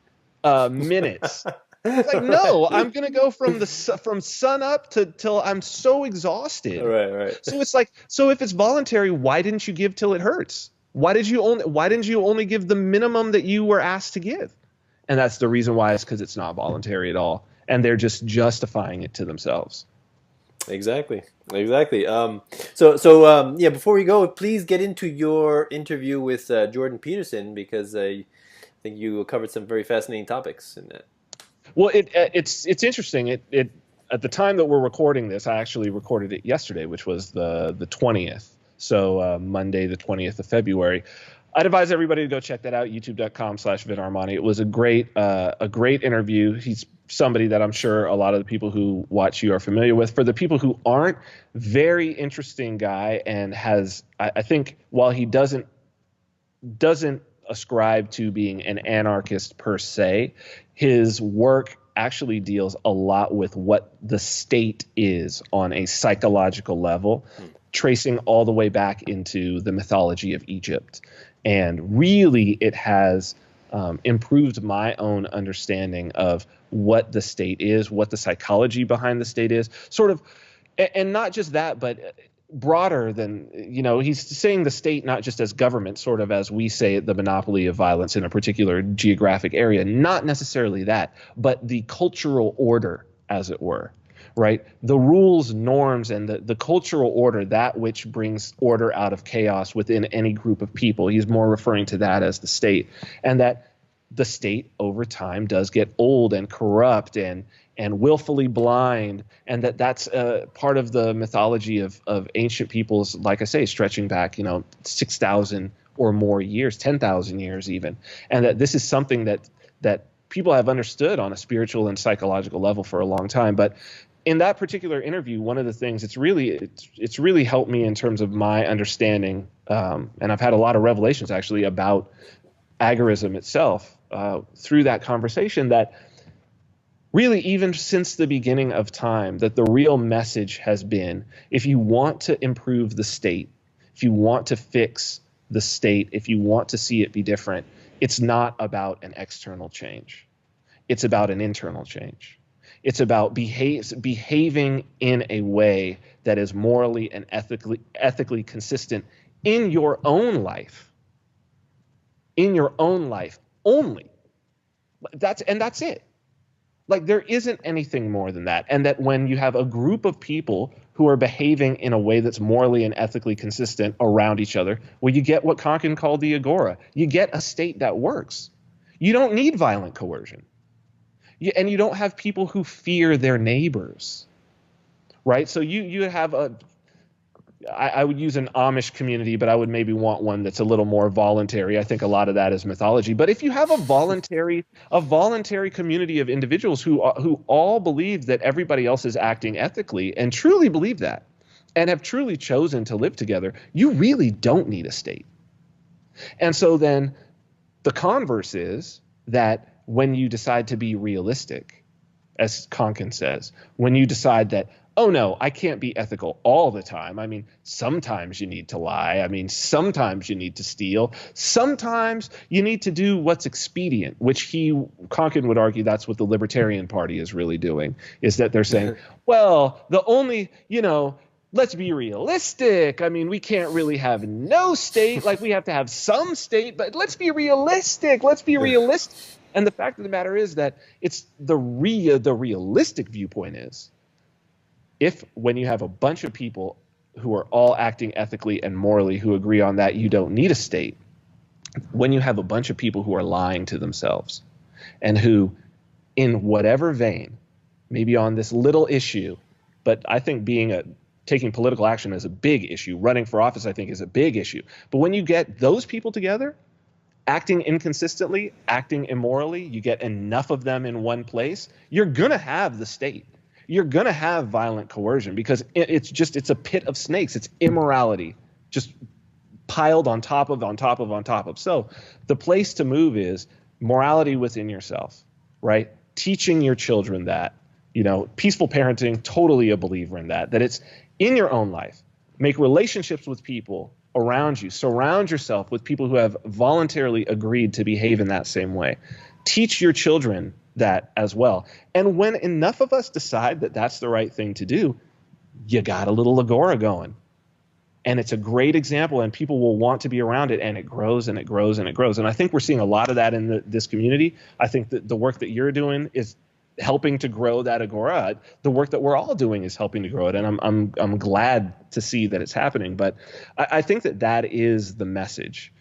minutes." It's like, no, I'm gonna go from sun up till I'm so exhausted. Right. So it's like, so if it's voluntary, why didn't you give till it hurts? Why didn't you only give the minimum that you were asked to give? And that's the reason why. It's because it's not voluntary at all, and they're just justifying it to themselves. Exactly. Before we go, please get into your interview with Jordan Peterson, because I think you covered some very fascinating topics in that. Well, it's interesting. It at the time that we're recording this, I actually recorded it yesterday, which was the 20th. So Monday, the 20th of February. I'd advise everybody to go check that out. YouTube.com/Vin Armani. It was a great interview. He's somebody that I'm sure a lot of the people who watch you are familiar with. For the people who aren't, very interesting guy, and has, I think, while he doesn't ascribe to being an anarchist per se, his work actually deals a lot with what the state is on a psychological level, tracing all the way back into the mythology of Egypt. And really, it has improved my own understanding of what the state is, what the psychology behind the state is, sort of, and not just that, but broader than, he's saying the state not just as government, sort of as we say the monopoly of violence in a particular geographic area, not necessarily that, but the cultural order, as it were, right? The rules, norms, and the cultural order, that which brings order out of chaos within any group of people. He's more referring to that as the state, and that the state over time does get old and corrupt and willfully blind, and that's part of the mythology of ancient peoples, like I say, stretching back 6,000 or more years, 10,000 years even, and that this is something that people have understood on a spiritual and psychological level for a long time. But in that particular interview, one of the things it's really helped me in terms of my understanding, and I've had a lot of revelations actually about agorism itself, through that conversation that really, even since the beginning of time, that the real message has been, if you want to improve the state, if you want to fix the state, if you want to see it be different, it's not about an external change. It's about an internal change. It's about behaving in a way that is morally and ethically consistent in your own life. In your own life only. That's it. Like, there isn't anything more than that. And that when you have a group of people who are behaving in a way that's morally and ethically consistent around each other, well, you get what Konkin called the agora. You get a state that works. You don't need violent coercion. And you don't have people who fear their neighbors, right? So you have I would use an Amish community, but I would maybe want one that's a little more voluntary. I think a lot of that is mythology. But if you have a voluntary community of individuals who all believe that everybody else is acting ethically and truly believe that and have truly chosen to live together, you really don't need a state. And so then the converse is that when you decide to be realistic, as Konkin says, when you decide that, oh no, I can't be ethical all the time. I mean, sometimes you need to lie. I mean, sometimes you need to steal. Sometimes you need to do what's expedient, which Konkin would argue that's what the Libertarian Party is really doing, is that they're saying, well, the only, let's be realistic. I mean, we can't really have no state. Like, we have to have some state, but let's be realistic. Let's be realistic. And the fact of the matter is that it's the realistic viewpoint is, if when you have a bunch of people who are all acting ethically and morally who agree on that, you don't need a state. When you have a bunch of people who are lying to themselves and who, in whatever vein, maybe on this little issue, but I think taking political action is a big issue. Running for office, I think, is a big issue. But when you get those people together, acting inconsistently, acting immorally, you get enough of them in one place, you're going to have the state. You're going to have violent coercion because it's a pit of snakes. It's immorality just piled on top of. So the place to move is morality within yourself, right? Teaching your children that, peaceful parenting, totally a believer in that it's in your own life. Make relationships with people around you. Surround yourself with people who have voluntarily agreed to behave in that same way. Teach your children that as well. And when enough of us decide that that's the right thing to do, you got a little agora going. And it's a great example, and people will want to be around it, and it grows and it grows and it grows. And I think we're seeing a lot of that in this community. I think that the work that you're doing is helping to grow that agora. The work that we're all doing is helping to grow it, and I'm glad to see that it's happening. But I think that is the message.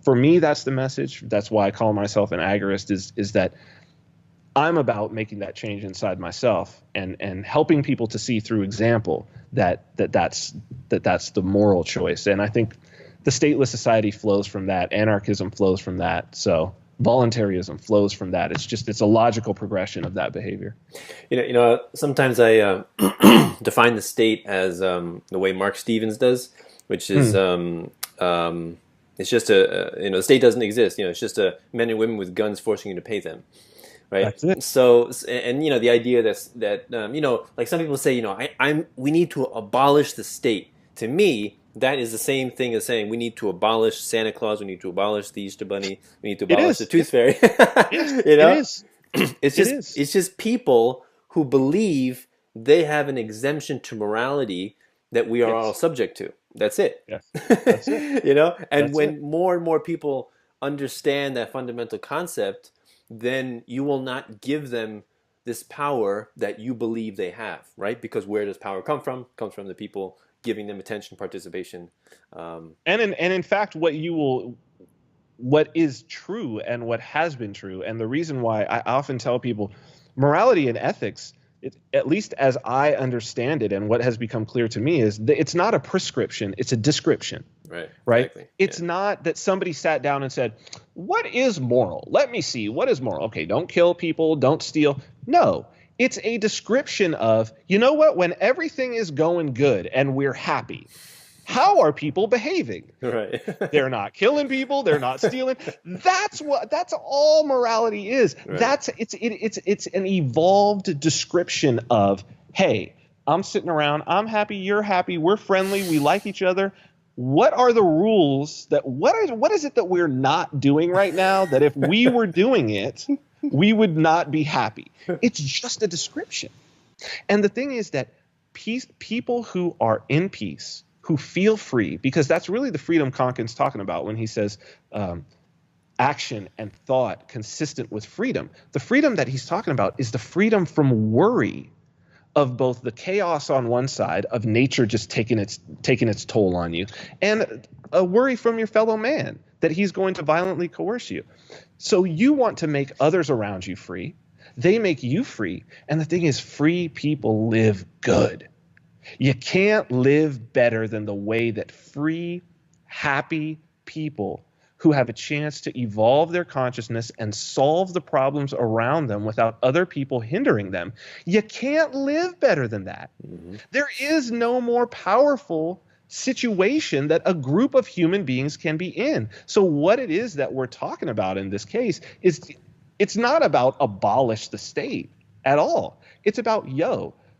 For me, that's the message. That's why I call myself an agorist, is that I'm about making that change inside myself and helping people to see through example that's the moral choice. And I think the stateless society flows from that. Anarchism flows from that. So voluntarism flows from that. It's a logical progression of that behavior. Sometimes I define the state as the way Mark Stevens does, which is it's just the state doesn't exist. It's just men and women with guns forcing you to pay them. Right. That's it. So, and the idea that like some people say, we need to abolish the state. To me, that is the same thing as saying we need to abolish Santa Claus, we need to abolish the Easter Bunny, we need to abolish the Tooth Fairy. It is. It's just people who believe they have an exemption to morality that we are all subject to. That's it. Yes. That's it. And when more and more people understand that fundamental concept, then you will not give them this power that you believe they have, right? Because where does power come from? It comes from the people giving them attention, participation. And in fact, what is true and what has been true, and the reason why I often tell people morality and ethics, at least as I understand it and what has become clear to me, is that it's not a prescription, it's a description. Right. Exactly. It's not that somebody sat down and said, what is moral? Let me see. What is moral? Okay, don't kill people, don't steal. No, it's a description of, when everything is going good and we're happy, How are people behaving? Right. They're not killing people. They're not stealing. That's all morality is. Right. It's an evolved description of, hey, I'm sitting around. I'm happy. You're happy. We're friendly. We like each other. What are the rules what is it that we're not doing right now that if we were doing it, we would not be happy? It's just a description. And the thing is that people who are in peace, who feel free, because that's really the freedom Konkin's talking about when he says action and thought consistent with freedom. The freedom that he's talking about is the freedom from worry of both the chaos on one side of nature just taking its toll on you, and a worry from your fellow man that he's going to violently coerce you. So you want to make others around you free. They make you free. And the thing is, free people live good. You can't live better than the way that free, happy people who have a chance to evolve their consciousness and solve the problems around them without other people hindering them. You can't live better than that. Mm-hmm. There is no more powerful situation that a group of human beings can be in. So what it is that we're talking about in this case is it's not about abolish the state at all. It's about,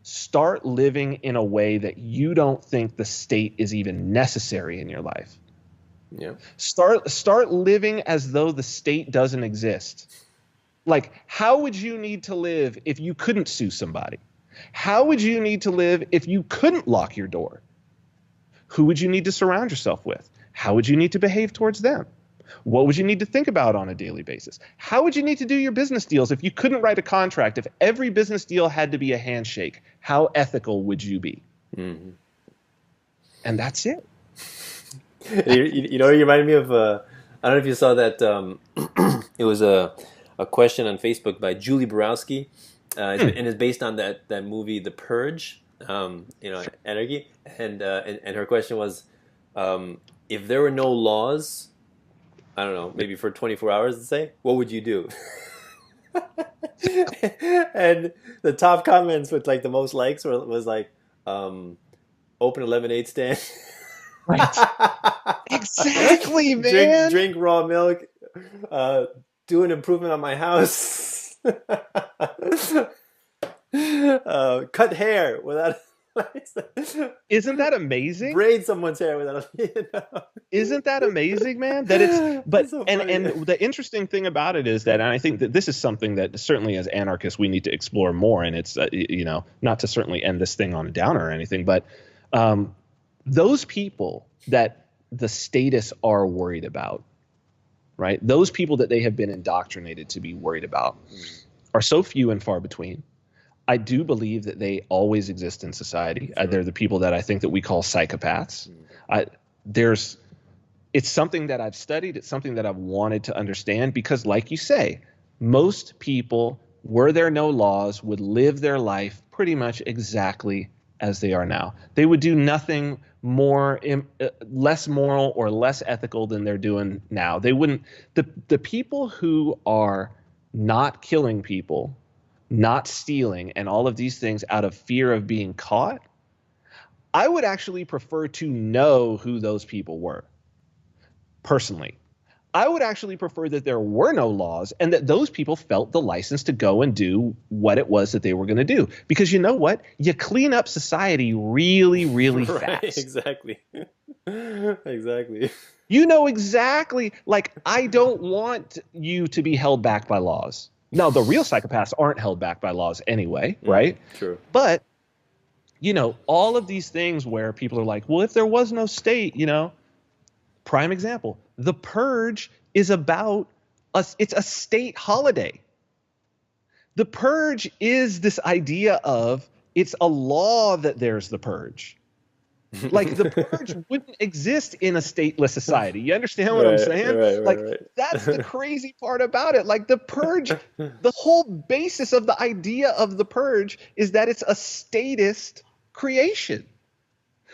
start living in a way that you don't think the state is even necessary in your life. Yeah. Start living as though the state doesn't exist. Like, how would you need to live if you couldn't sue somebody? How would you need to live if you couldn't lock your door? Who would you need to surround yourself with? How would you need to behave towards them? What would you need to think about on a daily basis? How would you need to do your business deals if you couldn't write a contract? If every business deal had to be a handshake, how ethical would you be? Mm-hmm. And that's it. You know, you reminded me of, I don't know if you saw that, it was a question on Facebook by Julie Borowski, and it's based on that movie, The Purge, Anarchy, and her question was, if there were no laws, I don't know, maybe for 24 hours, let's say, what would you do? And the top comments with like the most likes was like, open a lemonade stand. Right. Exactly, man. Drink raw milk. Do an improvement on my house. Cut hair without. Isn't that amazing? Braid someone's hair without. Isn't that amazing, man? That it's but so and the interesting thing about it is that, and I think that this is something that certainly as anarchists we need to explore more. And it's not to certainly end this thing on a downer or anything, but those people that the statists are worried about, right? Those people that they have been indoctrinated to be worried about are so few and far between. I do believe that they always exist in society. Sure. They're the people that I think that we call psychopaths. It's something that I've studied. It's something that I've wanted to understand because, like you say, most people, were there no laws, would live their life pretty much exactly as they are now. They would do nothing more, less moral or less ethical than they're doing now. They wouldn't. The people who are not killing people, not stealing, and all of these things out of fear of being caught, I would actually prefer to know who those people were. Personally, I would actually prefer that there were no laws and that those people felt the license to go and do what it was that they were going to do. Because you know what? You clean up society really, really right, fast. Exactly. Exactly. You know exactly. Like, I don't want you to be held back by laws. Now, the real psychopaths aren't held back by laws anyway, right? True. But, all of these things where people are like, well, if there was no state, prime example, The Purge is about it's a state holiday. The Purge is this idea of it's a law that there's the purge. Like, the purge wouldn't exist in a stateless society. You understand what I'm saying? Right. That's the crazy part about it. Like, the purge, the whole basis of the idea of the purge is that it's a statist creation.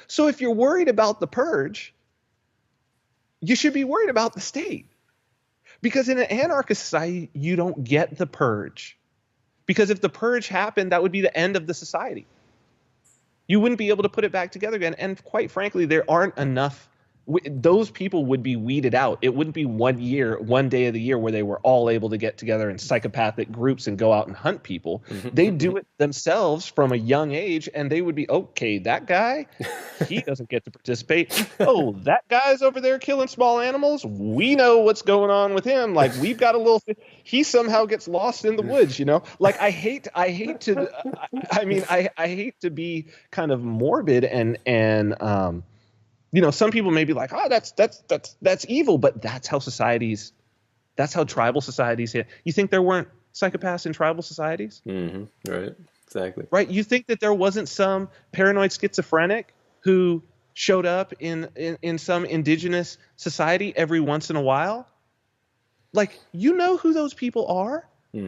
So if you're worried about the purge, you should be worried about the state. Because in an anarchist society, you don't get the purge. Because if the purge happened, that would be the end of the society. You wouldn't be able to put it back together again. And quite frankly, there aren't enough. Those people would be weeded out. It wouldn't be one day of the year where they were all able to get together in psychopathic groups and go out and hunt people. They do it themselves from a young age, and they would be, okay, that guy, he doesn't get to participate. Oh, that guy's over there killing small animals. We know what's going on with him. Like, we've got a little, he somehow gets lost in the woods, you know? Like, I hate to be kind of morbid and you know, some people may be like, oh, that's evil, but that's how tribal societies hit. You think there weren't psychopaths in tribal societies? Right, exactly. Right. You think that there wasn't some paranoid schizophrenic who showed up in some indigenous society every once in a while? Like, you know who those people are?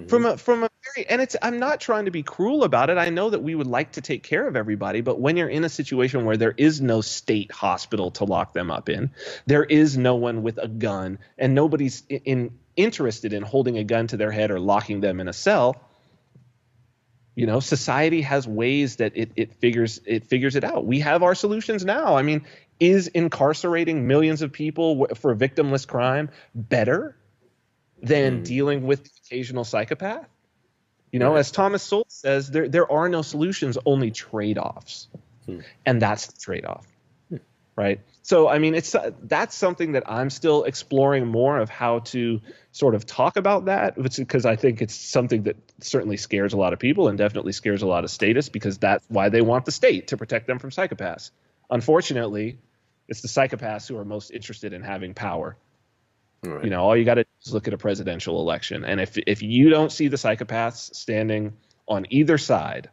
From a very, and I'm not trying to be cruel about it. I know that we would like to take care of everybody, but when you're in a situation where there is no state hospital to lock them up in, there is no one with a gun, and nobody's interested in holding a gun to their head or locking them in a cell. You know, society has ways that it figures it out. We have our solutions now. I mean, is incarcerating millions of people for victimless crime better than dealing with the occasional psychopath? You know, as Thomas Sowell says, there are no solutions, only trade-offs. And that's the trade-off, right? So, I mean, that's something that I'm still exploring more of how to sort of talk about that, because I think it's something that certainly scares a lot of people and definitely scares a lot of statists, because that's why they want the state, to protect them from psychopaths. Unfortunately, it's the psychopaths who are most interested in having power. Right. You know, all you got to do is look at a presidential election. And if you don't see the psychopaths standing on either side,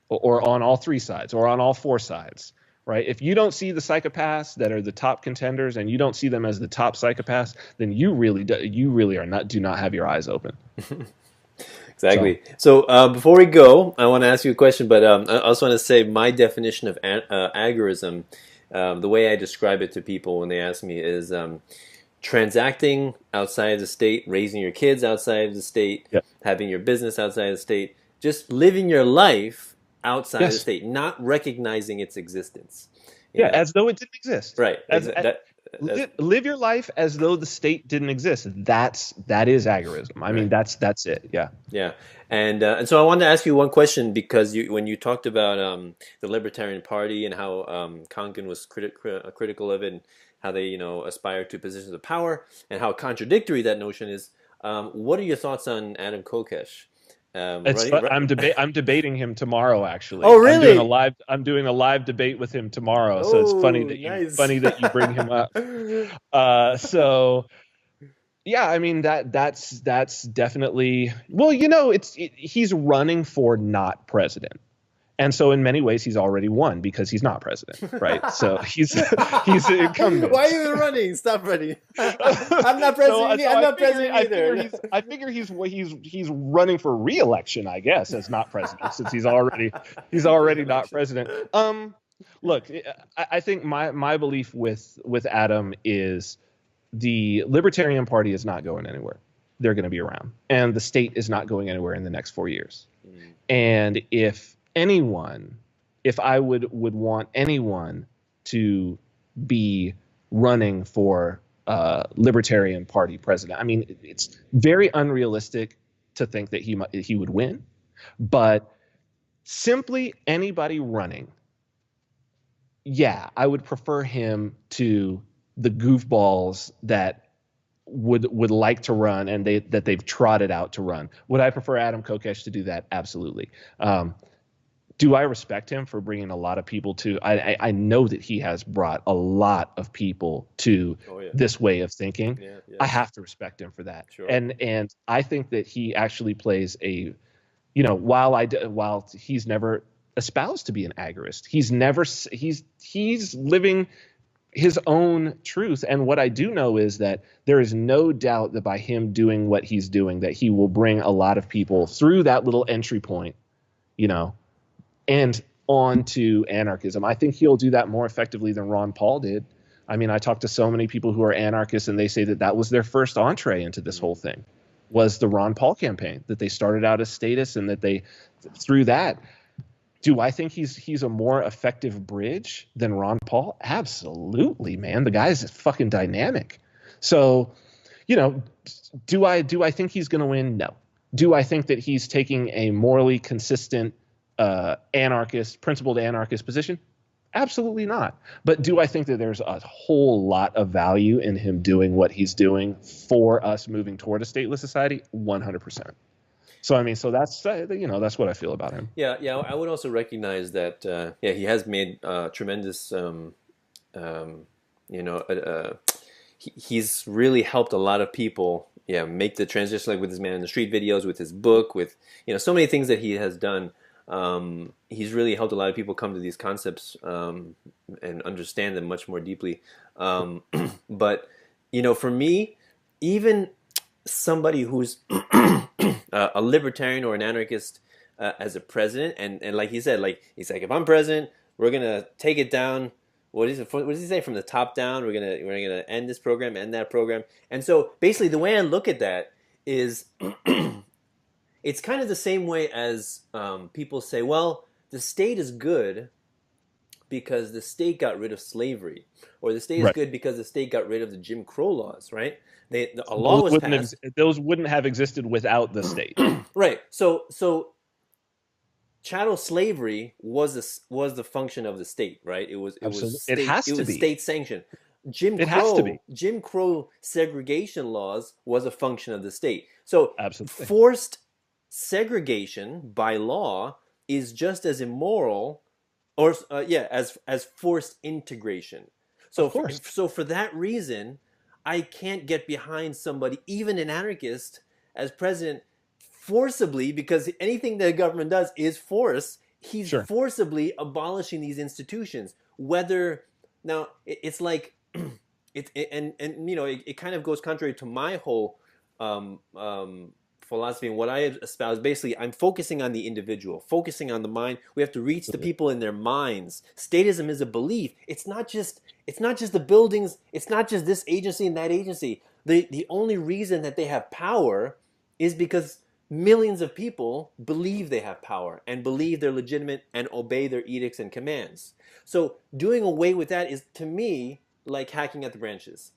or on all three sides, or on all four sides, right? If you don't see the psychopaths that are the top contenders, and you don't see them as the top psychopaths, then you really do not have your eyes open. Exactly. So before we go, I want to ask you a question, but I also want to say my definition of agorism, the way I describe it to people when they ask me, is transacting outside of the state, raising your kids outside of the state, having your business outside of the state, just living your life outside of the state, not recognizing its existence. As though it didn't exist. Right. Live your life as though the state didn't exist. That is agorism. I mean, that's it. Yeah. Yeah. And so I wanted to ask you one question, because when you talked about the Libertarian Party and how Konkin was critical of it, and how they, you know, aspire to positions of power, and how contradictory that notion is. What are your thoughts on Adam Kokesh? I'm debating him tomorrow, actually. Oh, really? I'm doing a live debate with him tomorrow. So it's funny that you bring him up. So yeah, I mean, that's definitely, well, you know, he's running for not president. And so in many ways, he's already won, because he's not president, right? So he's incumbent. Why are you running? Stop running. I'm not president. I'm not president either. I figure he's running for re-election, I guess, as not president, since he's already not president. Look, I think my belief with Adam is the Libertarian Party is not going anywhere. They're going to be around, and the state is not going anywhere in the next 4 years. And if I would want anyone to be running for Libertarian Party president, I mean, it's very unrealistic to think that he would win, but simply anybody running, I would prefer him to the goofballs that would like to run and that they've trotted out to run. Would I prefer Adam Kokesh to do that? Absolutely. Do I respect him for bringing a lot of people to? I know that he has brought a lot of people to this way of thinking. I have to respect him for that. Sure. And I think that he actually plays a, you know, while he's never espoused to be an agorist, he's living his own truth. And what I do know is that there is no doubt that by him doing what he's doing, that he will bring a lot of people through that little entry point, you know, and on to anarchism. I think he'll do that more effectively than Ron Paul did. I mean, I talked to so many people who are anarchists, and they say that was their first entree into this whole thing, was the Ron Paul campaign, that they started out as statists, and that they, through that, Do I think he's a more effective bridge than Ron Paul? Absolutely, man. The guy's fucking dynamic. So, do I think he's going to win? No. Do I think that he's taking a morally consistent principled anarchist position? Absolutely not. But do I think that there's a whole lot of value in him doing what he's doing for us moving toward a stateless society? 100%. So, I mean, that's that's what I feel about him. Yeah. I would also recognize that, he has made tremendous, he's really helped a lot of people, make the transition, like with his Man in the Street videos, with his book, with, so many things that he has done. He's really helped a lot of people come to these concepts and understand them much more deeply. But, for me, even somebody who's a libertarian or an anarchist as a president, and like he said, he's like, if I'm president, we're gonna take it down. What does he say? From the top down, we're gonna end this program, end that program. And so basically, the way I look at that is, it's kind of the same way as people say, well, the state is good because the state got rid of slavery, or the state is good because the state got rid of the Jim Crow laws, right? A law was passed. Those wouldn't have existed without the state. Right. So chattel slavery was the function of the state, right? It was state sanctioned. Jim Crow segregation laws was a function of the state. So forced segregation by law is just as immoral, or as forced integration. So for that reason, I can't get behind somebody, even an anarchist, as president forcibly, because anything that a government does is force. He's forcibly abolishing these institutions. Whether now it's like it kind of goes contrary to my whole philosophy, and what I espouse. Basically, I'm focusing on the individual, focusing on the mind. We have to reach the people in their minds. Statism is a belief. It's not just the buildings. It's not just this agency and that agency. The only reason that they have power is because millions of people believe they have power and believe they're legitimate and obey their edicts and commands. So doing away with that is, to me, like hacking at the branches.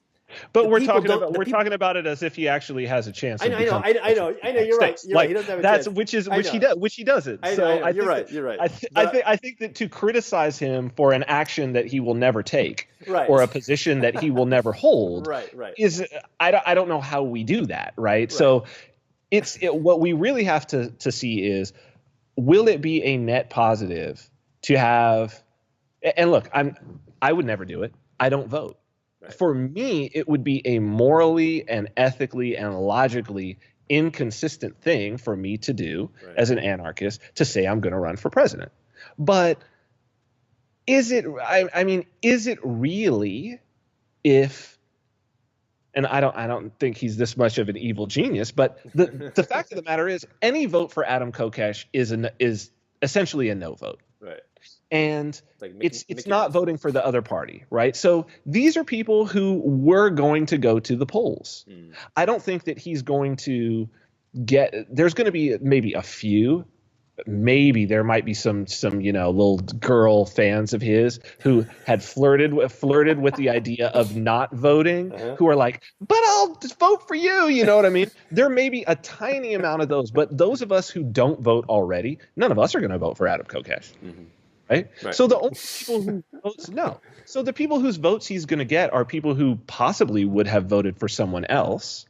But we're talking about it as if he actually has a chance. I know. You're right. He doesn't have a chance. Which he doesn't. You're right. I think that to criticize him for an action that he will never take, or a position that he will never hold, is I don't know how we do that, right? So what we really have to see is, will it be a net positive to have? And look, I would never do it. I don't vote. Right. For me, it would be a morally and ethically and logically inconsistent thing for me to do as an anarchist, to say I'm going to run for president. But is it? I mean, is it really? And I don't think he's this much of an evil genius. But the fact of the matter is, any vote for Adam Kokesh is essentially a no vote. Right. And it's not voting for the other party, right? So these are people who were going to go to the polls. I don't think that he's going to there's going to be maybe a few, maybe there might be some little girl fans of his who had flirted with the idea of not voting, who are like, but I'll just vote for you. You know what I mean? There may be a tiny amount of those, but those of us who don't vote already, none of us are going to vote for Adam Kokesh. Right? So the only people who votes So the people whose votes he's going to get are people who possibly would have voted for someone else.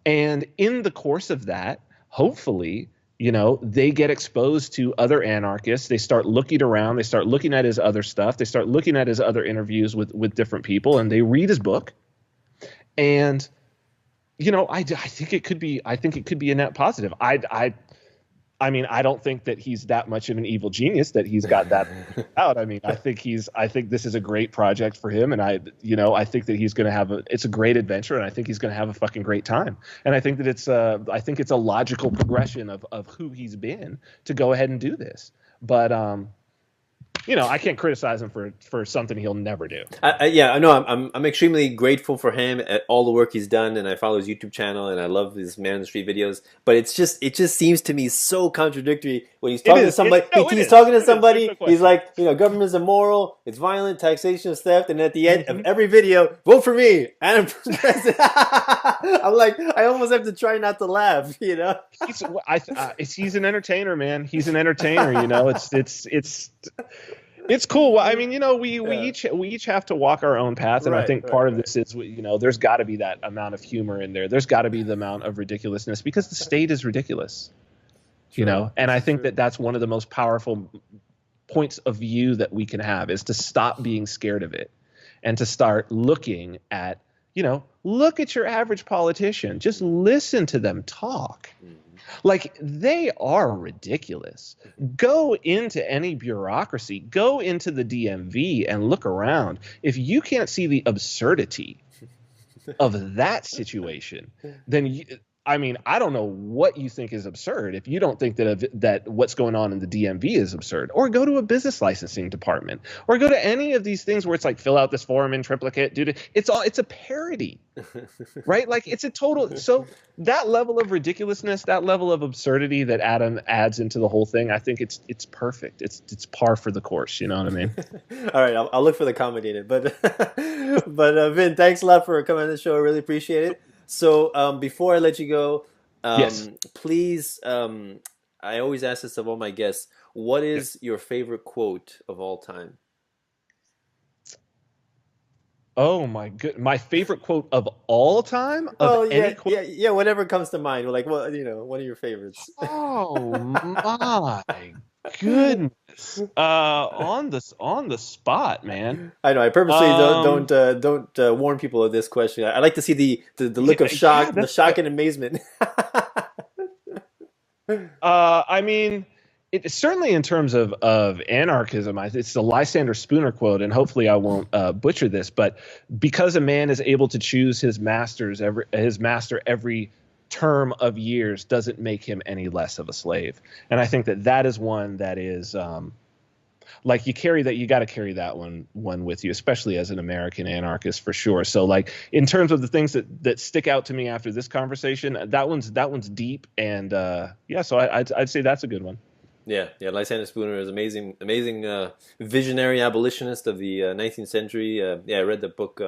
And in the course of that, hopefully, they get exposed to other anarchists. They start looking around. They start looking at his other stuff. They start looking at his other interviews with different people, and they read his book. And I think it could be a net positive. I mean, I don't think that he's that much of an evil genius that he's got that out. I mean, I think this is a great project for him, and I think that he's going to have it's a great adventure, and I think he's going to have a fucking great time. And I think that it's a logical progression of who he's been to go ahead and do this. But I can't criticize him for something he'll never do. Yeah, I know. I'm extremely grateful for him at all the work he's done, and I follow his YouTube channel, and I love his Man on the Street videos. But it just seems to me so contradictory when he's talking to somebody. He's talking to somebody. He's like, government is immoral, it's violent, taxation is theft, and at the end of every video, vote for me. And I'm like, I almost have to try not to laugh. He's an entertainer, man. He's an entertainer. It's cool. I mean, we each have to walk our own path, and I think part of this is, there's got to be that amount of humor in there. There's got to be the amount of ridiculousness because the state is ridiculous, And I think that that's one of the most powerful points of view that we can have is to stop being scared of it and to start looking at, look at your average politician. Just listen to them talk. Like, they are ridiculous. Go into any bureaucracy, go into the DMV and look around. If you can't see the absurdity of that situation, then I don't know what you think is absurd if you don't think that what's going on in the DMV is absurd. Or go to a business licensing department, or go to any of these things where it's like, fill out this form in triplicate. Dude, it's a parody, right? Like, it's a total. So that level of ridiculousness, that level of absurdity that Adam adds into the whole thing, I think it's perfect. It's par for the course. You know what I mean? All right, I'll look for the comedy in it. But Vin, thanks a lot for coming on the show. I really appreciate it. So before I let you go, yes. Please, I always ask this of all my guests, what is your favorite quote of all time? Oh my good! My favorite quote of all time? Yeah, whatever comes to mind. Like, one of your favorites. Oh my goodness! On the spot, man. I know. I purposely don't warn people of this question. I like to see the look of shock, the shock and amazement. I mean, it's certainly in terms of anarchism. It's the Lysander Spooner quote, and hopefully I won't butcher this. But because a man is able to choose his master every term of years doesn't make him any less of a slave. And I think that is one that is like, you got to carry that one with you, especially as an American anarchist, for sure. So, like, in terms of the things that stick out to me after this conversation, that one's deep, and so I'd say that's a good one. Yeah, Lysander Spooner is amazing visionary abolitionist of the 19th century. I read the book,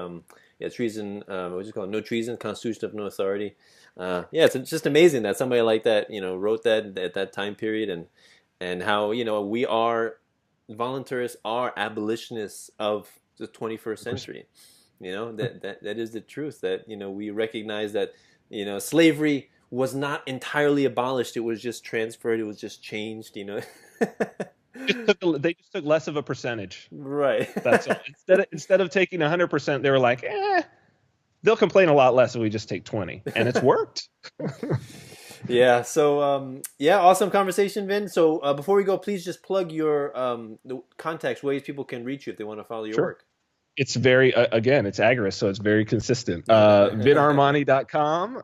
Treason, what do you call it? No Treason, Constitution of No Authority. It's just amazing that somebody like that, wrote that at that time period, and how, we are voluntarists, are abolitionists of the 21st century. That is the truth, that, we recognize that, slavery was not entirely abolished. It was just transferred. It was just changed, They just took less of a percentage. Right. That's all. Instead of taking 100%, they were like, they'll complain a lot less if we just take 20. And it's worked. Yeah. So, awesome conversation, Vin. So before we go, please just plug your the contacts, ways people can reach you if they want to follow your work. It's very, again, it's Agorist, so it's very consistent. Vinarmani.com,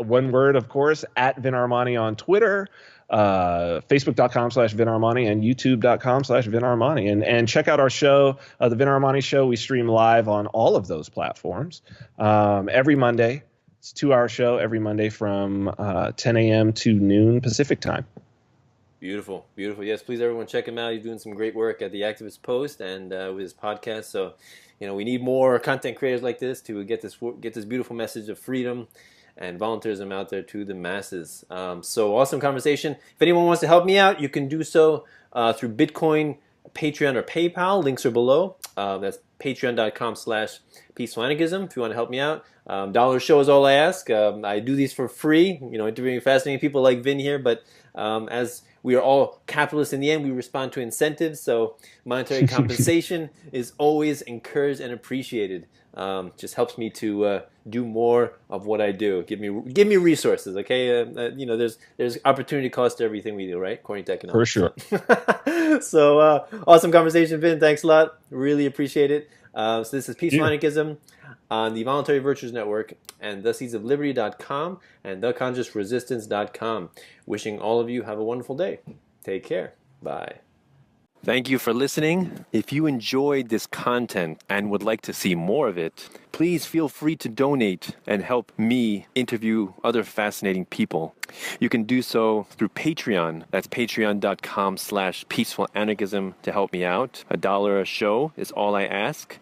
one word, of course, at Vin Armani on Twitter, Facebook.com/Vin Armani, and YouTube.com/Vin Armani. And check out our show, The Vin Armani Show. We stream live on all of those platforms every Monday. It's a 2-hour show every Monday from 10 a.m. to noon Pacific time. Beautiful. Yes, please, everyone, check him out. He's doing some great work at the Activist Post and with his podcast. So, we need more content creators like this to get this beautiful message of freedom and voluntarism out there to the masses. So awesome conversation. If anyone wants to help me out, you can do so through Bitcoin, Patreon, or PayPal. Links are below. That's patreon.com/peaceful-anarchism if you want to help me out. $1 show is all I ask. I do these for free, interviewing fascinating people like Vin here, but as we are all capitalists in the end, we respond to incentives, so monetary compensation is always encouraged and appreciated. Just helps me to do more of what I do. Give me resources, okay? There's opportunity cost to everything we do, right? According to economics. For sure. So awesome conversation, Vin. Thanks a lot. Really appreciate it. So this is Peaceful Anarchism on the Voluntary Virtues Network and theseedsofliberty.com and theconsciousresistance.com. Wishing all of you have a wonderful day. Take care. Bye. Thank you for listening. If you enjoyed this content and would like to see more of it, please feel free to donate and help me interview other fascinating people. You can do so through Patreon. That's patreon.com/peacefulanarchism to help me out. $1 a show is all I ask.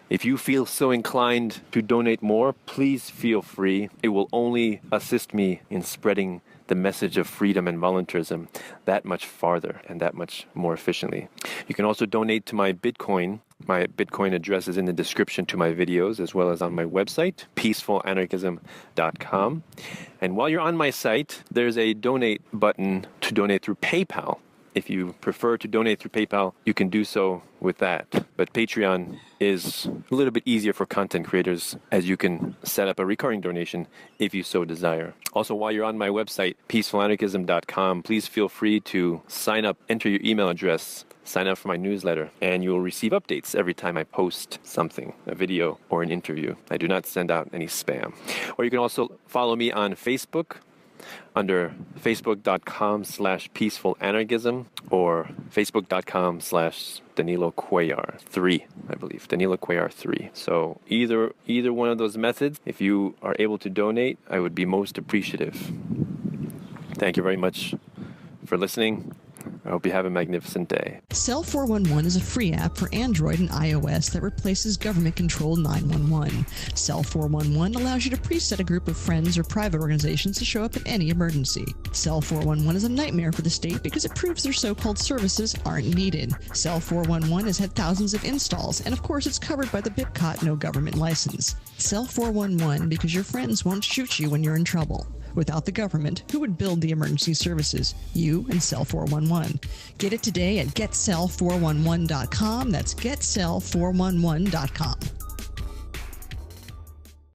If you feel so inclined to donate more, please feel free. It will only assist me in spreading the message of freedom and voluntarism that much farther and that much more efficiently. You can also donate to my Bitcoin. My Bitcoin address is in the description to my videos, as well as on my website, peacefulanarchism.com. And while you're on my site, there's a donate button to donate through PayPal. If you prefer to donate through PayPal, you can do so with that. But Patreon is a little bit easier for content creators, as you can set up a recurring donation if you so desire. Also, while you're on my website, peacefulanarchism.com, please feel free to sign up, enter your email address, sign up for my newsletter, and you'll receive updates every time I post something, a video or an interview. I do not send out any spam. Or you can also follow me on Facebook under facebook.com/peacefulanarchism or facebook.com/Danilo Cuellar 3, I believe. Danilo Cuellar 3. So either one of those methods, if you are able to donate, I would be most appreciative. Thank you very much for listening. I hope you have a magnificent day. Cell 411 is a free app for Android and iOS that replaces government-controlled 911. Cell 411 allows you to preset a group of friends or private organizations to show up in any emergency. Cell 411 is a nightmare for the state because it proves their so-called services aren't needed. Cell 411 has had thousands of installs, and of course it's covered by the BitCot no government license. Cell 411 because your friends won't shoot you when you're in trouble. Without the government, who would build the emergency services? You and Cell 411. Get it today at getcell411.com. That's getcell411.com.